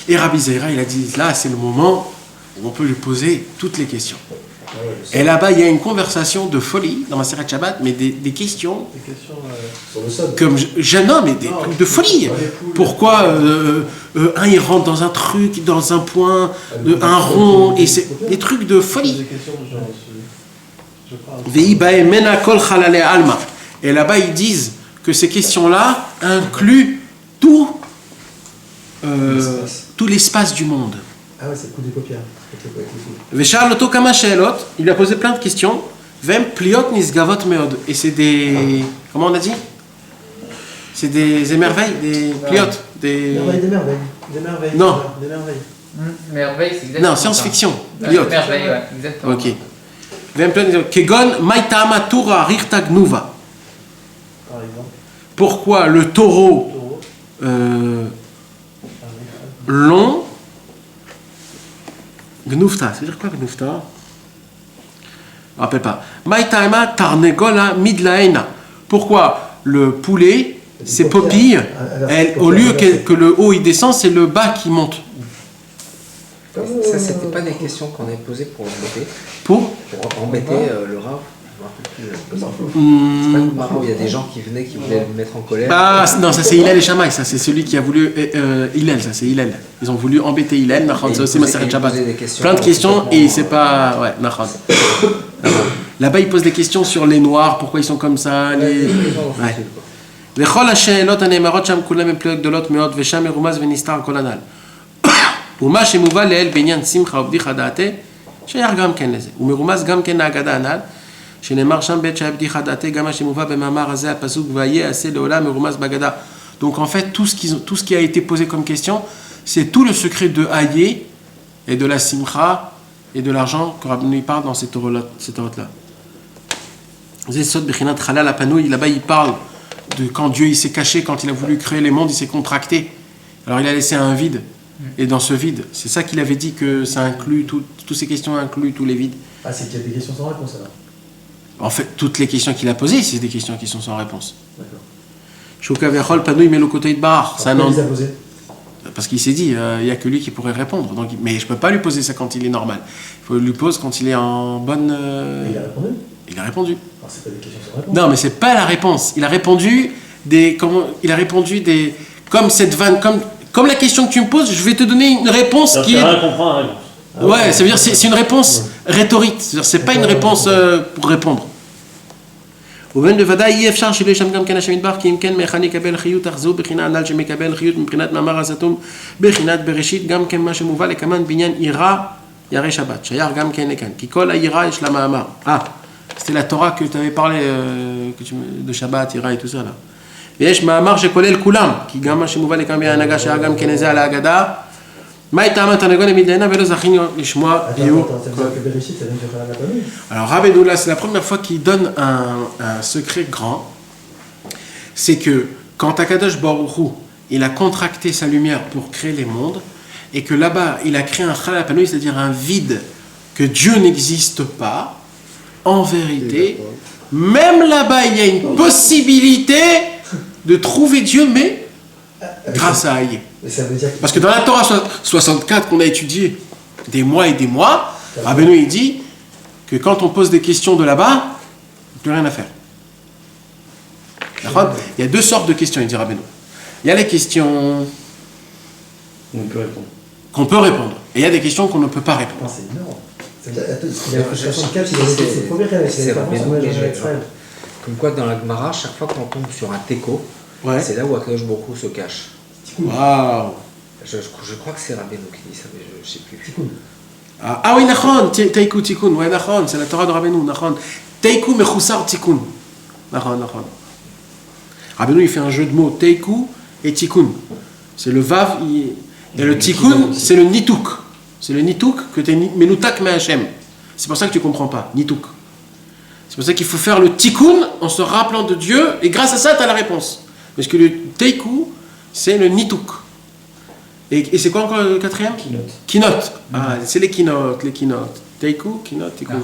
Et Rabbi Zeira, il a dit, là, c'est le moment où on peut lui poser toutes les questions. Et là-bas, il y a une conversation de folie dans ma Seret Shabbat, mais des questions. Des questions sur le sol. Comme non, mais des trucs de folie. Pourquoi un il rentre dans un truc, dans un point, un rond, et c'est des trucs de folie. Et là-bas, ils disent que ces questions-là incluent tout l'espace du monde. Ah ouais, c'est le coup des paupières. Il lui a posé plein de questions. Et c'est des... Comment on a dit? C'est des émerveilles, des pliotes, des... Des merveilles. Non. Des merveilles. Merveille, c'est exactement. Non, science-fiction. Pliote. Merveille, ouais, exactement. Ok. Kegon maitama tura rirta gnuva. Par exemple. Pourquoi le taureau long... Gnufta, c'est-à-dire quoi Gnufta? Je ne me rappelle pas. Maïtaima tarnegola midlaena. Pourquoi le poulet, ses popilles, au lieu que le haut il descend, c'est le bas qui monte? Ça, c'était pas des questions qu'on avait posées pour embêter. Pour embêter le Rav. C'est pas le Rav, il y a des gens qui venaient, qui voulaient le mettre en colère. Ah non, ça c'est Hillel et Shammai, ça c'est celui qui a voulu Hillel, ça c'est Hillel. Ils ont voulu embêter Hillel, Nachon, c'est aussi ma Seret Shabbat. Plein de questions et c'est pas ouais, Nachon. Là-bas, il pose des questions sur les noirs, pourquoi ils sont comme ça. Les... Ouais. וכל השאלות הנאמרות שם כולם הם פלויות גדולות מאוד ושם מרומז ונסתר כל הנ"ל. ומה שמובא לעיל בעניין שמחה ובדיחה דעתה שייך גם כן לזה. ומרומז גם כן להגדה הנ"ל שנאמר שם בעת שהיה בדיחה דעתה גם מה שמובא במאמר הזה הפסוק ויהיה עשה לעולם מרומז בהגדה. Donc en fait tout ce qui a été posé comme question c'est tout le secret de Hayé et de la simcha et de l'argent que Rabbeinu parle dans cette Torah-là. Zesod Bechinat Chalal Apanoui, là-bas il parle de quand Dieu il s'est caché, quand il a voulu créer les mondes, il s'est contracté. Alors il a laissé un vide. Et dans ce vide, c'est ça qu'il avait dit que ça inclut, toutes ces questions incluent tous les vides. Ah, c'est qu'il y a des questions sans réponse alors. En fait, toutes les questions qu'il a posées, c'est des questions qui sont sans réponse. D'accord. Shokavechol Panoui Melokotoïd Bar. Pourquoi il les a posées ? Parce qu'il s'est dit, il n'y a que lui qui pourrait répondre. Donc, mais je ne peux pas lui poser ça quand il est normal. Il faut lui poser quand il est en bonne. Il a répondu ? Il a répondu. Alors, c'est pas des questions sans réponse. Non, mais c'est pas la réponse. Il a répondu des. Comme cette vanne, comme la question que tu me poses, je vais te donner une réponse qui est. comprend la réponse. Ouais, ça veut dire c'est une réponse rhétorique. C'est-à-dire c'est pas une réponse pour répondre. ובין בוודאי אי אפשר שלא ישם גם כן השם יתברך כי אם כן מאיכן יקבל חיות אך זו בחינה הנ"ל שמקבל חיות מבחינת מאמר הסתום בחינת בראשית גם כן מה שמובא לכמן בעניין יראה ירא שבת שייך גם כן לכאן כי כל היראה יש לה מאמר. C'était la Torah que tu avais parlé de Shabbat, Yira et tout ça là. ויש מאמר שכולל כולם כי גם מה שמובא לכאן בהנהגה שהיה גם כן זה על ההגדה מה הייתה אמת הנגון למדיינה ולא זכינו לשמוע ביור. Alors Rabbeinu là c'est la première fois qu'il donne un secret grand, c'est que quand Akadosh Baruch Hu il a contracté sa lumière pour créer les mondes et que là-bas il a créé un chalal panoui, c'est-à-dire un vide que Dieu n'existe pas, en vérité même là-bas il y a une possibilité de trouver Dieu mais grâce à Hayé. Parce que dans la Torah 64 qu'on a étudié des mois et des mois, Rabbeinu il dit que quand on pose des questions de là-bas, il n'y a plus rien à faire. Il y a deux sortes de questions, il dit Rabbeinu. Il y a les questions qu'on peut répondre. Et il y a des questions qu'on ne peut pas répondre. C'est énorme. Il a fait 64, il a fait ses premiers rêves. C'est comme quoi dans la Gemara, chaque fois qu'on tombe sur un teko, c'est là où Akadosh Baruch Hu se cache. Waouh! Je crois que c'est Rabbeinu qui dit ça, mais je ne sais plus. Ah oui, Nachon, Teiku Tikkun, ouais, Nachon, c'est la Torah de Rabbeinu, Nachon. Teiku Mechusar Tikkun. Nachon. Rabbeinu, il fait un jeu de mots, Teiku et Tikkun. C'est le Vav, et le Tikkun, c'est le Nituk. C'est le Nituk que tu es Menutak Me'Hashem. C'est pour ça que tu ne comprends pas, Nituk. C'est pour ça qu'il faut faire le Tikkun en se rappelant de Dieu, et grâce à ça, tu as la réponse. Parce que le Teiku, c'est le Nituk. Et c'est quoi encore le quatrième? Kinot. Ah, c'est les kinot. Teiku, kinot, Tikkun.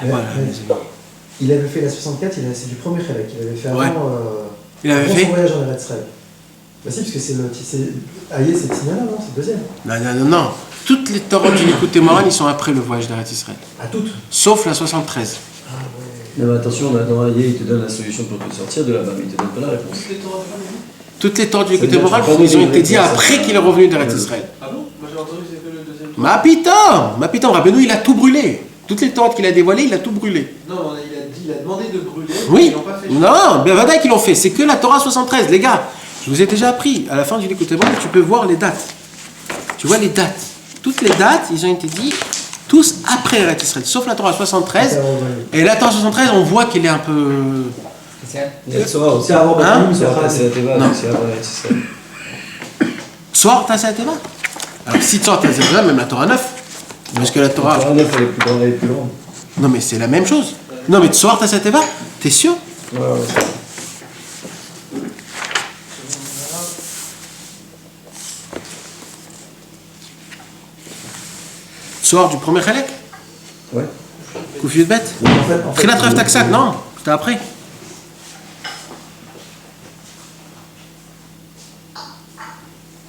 Voilà. Il avait fait la 64, c'est du premier Chalek. Il avait fait avant il avait fait son voyage en Eretz Israël. Bah si, parce que c'est Hayé, c'est Tsinana, non? C'est le deuxième. Non. Toutes les Torahs du Likutei Moharan, ils sont après le voyage d'Eretz Israël. Ah, toutes? Sauf la 73. Ah ouais. Mais attention, dans Hayé, il te donne la solution pour te sortir de là-bas, mais il te donne pas la réponse. Toutes les Torahs du Likutei Moharan, ils ont été dit après qu'il est revenu d'Eretz Israël. Ah bon? Moi j'ai entendu que c'est que le deuxième. Ma piton, Rabbeinu, il a tout brûlé. Toutes les Torahs qu'il a dévoilées, il a tout brûlé. Non, il a demandé de brûler. Oui. Ils l'ont pas fait. Non, ben Vadaï qu'ils l'ont fait. C'est que la Torah 73, les gars. Je vous ai déjà appris. À la fin du Likutei Moharan, tu peux voir les dates. Tu vois les dates. Toutes les dates, ils ont été dit tous après Eretz Israël, sauf la Torah 73. Et la Torah 73, on voit qu'elle est un peu. C'est avant Soir Tasséa Teva. Alors si Soir Tasséa Teva, même la Torah 9. Parce que la Torah 9, elle est plus grande. Non, mais c'est la même chose. Non, mais Soir Tasséa Teva, t'es sûr? Ouais. Soir du premier Chalek? Ouais. Koufiyut Bet? Trilat Rav Taksak, non? C'était après.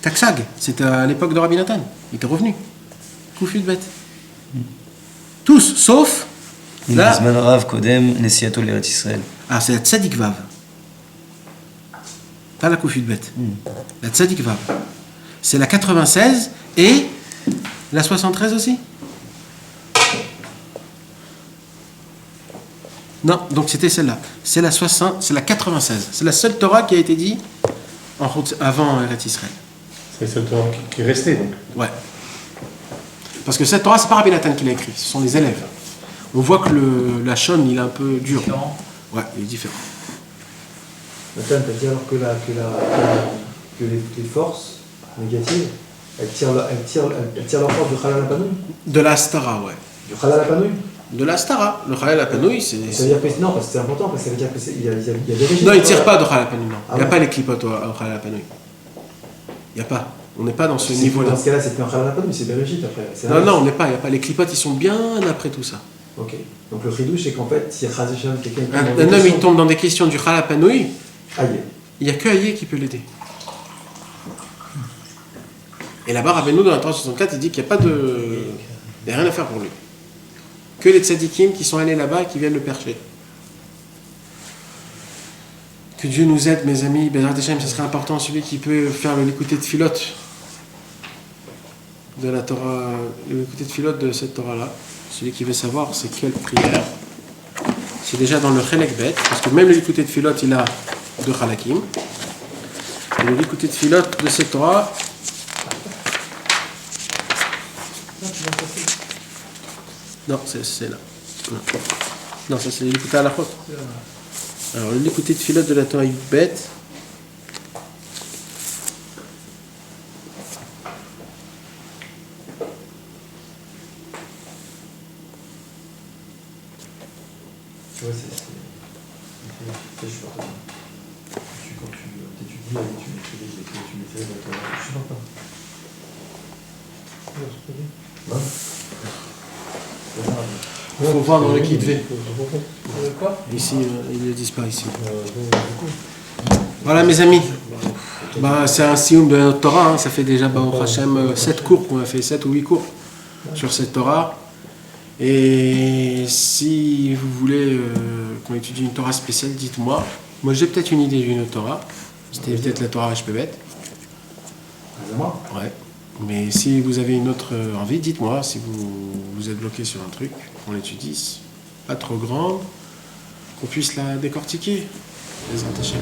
Taksag, c'était à l'époque de Rabbi Nathan. Il était revenu. Koufiyut Bet. Tous, sauf. Là. Zman Rav Kodem, Nesiato l'Eretz Israël. Ah, c'est la Tzadik Vav. Pas la Koufiyut Bet. La Tzadik Vav. C'est la 96 et la 73 aussi? Non, donc c'était celle-là. C'est la 96. C'est la seule Torah qui a été dit en route avant Eretz Israël. C'est la seule Torah qui est restée, donc. Ouais. Parce que cette Torah, c'est pas Rabbi Nathan qui l'a écrit, ce sont les élèves. On voit que la Shon, il est un peu dur. Différent. Ouais, il est différent. Nathan, t'as dit alors que les forces négatives, elles tirent leur force du Chalal Apanouï. De la Stara, ouais. Du Chalal Apanouï. De la Stara. Le Chalal Apanouï, c'est. Ça veut dire que non, parce que c'est important, parce que ça veut dire qu'il y a des régimes. Non, il ne tire pas de Chalal Apanouï, non. Il n'y a bon pas les clipotes au Chalal Apanouï. Il n'y a pas. On n'est pas dans ce niveau-là. Dans ce cas-là, c'est plus un Chalal Apanouï, c'est Bereshit après. Non, on n'est pas. Il n'y a pas. Les clipotes, ils sont bien après tout ça. Ok. Donc le chidouche, c'est qu'en fait, si Chazéchem, quelqu'un. Un homme, il tombe dans des questions du Chalal Apanouï. Aïe. Il n'y a que Aïe qui peut l'aider. Et là-bas, Rabbeinu, dans la Torah 64, il dit qu'il n'y a pas de. Il n'y a rien à faire pour lui. Que les tzadikim qui sont allés là-bas et qui viennent le percher. Que Dieu nous aide, mes amis. Bezrat Hashem, ce serait important, celui qui peut faire l'écouté de filote de la Torah, l'écouté de filote de cette Torah-là. Celui qui veut savoir c'est quelle prière. C'est déjà dans le Chelek Bet, parce que même l'écouté de filote, il a deux Chalakim. Et l'écouté de filote de cette Torah. Non, c'est là. Non, ça c'est l'écouté à la faute. Alors, l'écouté de filote de la Torah bête. Tu vois, c'est je suis partant. Quand tu étudies, tu maîtrises la Torah. Je suis partant. Non. Il faut voir dans le kit V. Quoi? Ici, ils ne le disent pas ici. Voilà mes amis. Bah, c'est un sioum de notre Torah. Hein. Ça fait déjà Baruch Hashem 7 cours qu'on a fait, 7 ou 8 cours sur cette Torah. Et si vous voulez qu'on étudie une Torah spéciale, dites-moi. Moi j'ai peut-être une idée d'une autre Torah. C'était peut-être la Torah HPBet. Ouais. Mais si vous avez une autre envie, dites-moi. Si vous êtes bloqué sur un truc, qu'on l'étudie, pas trop grande, qu'on puisse la décortiquer. Les attachés.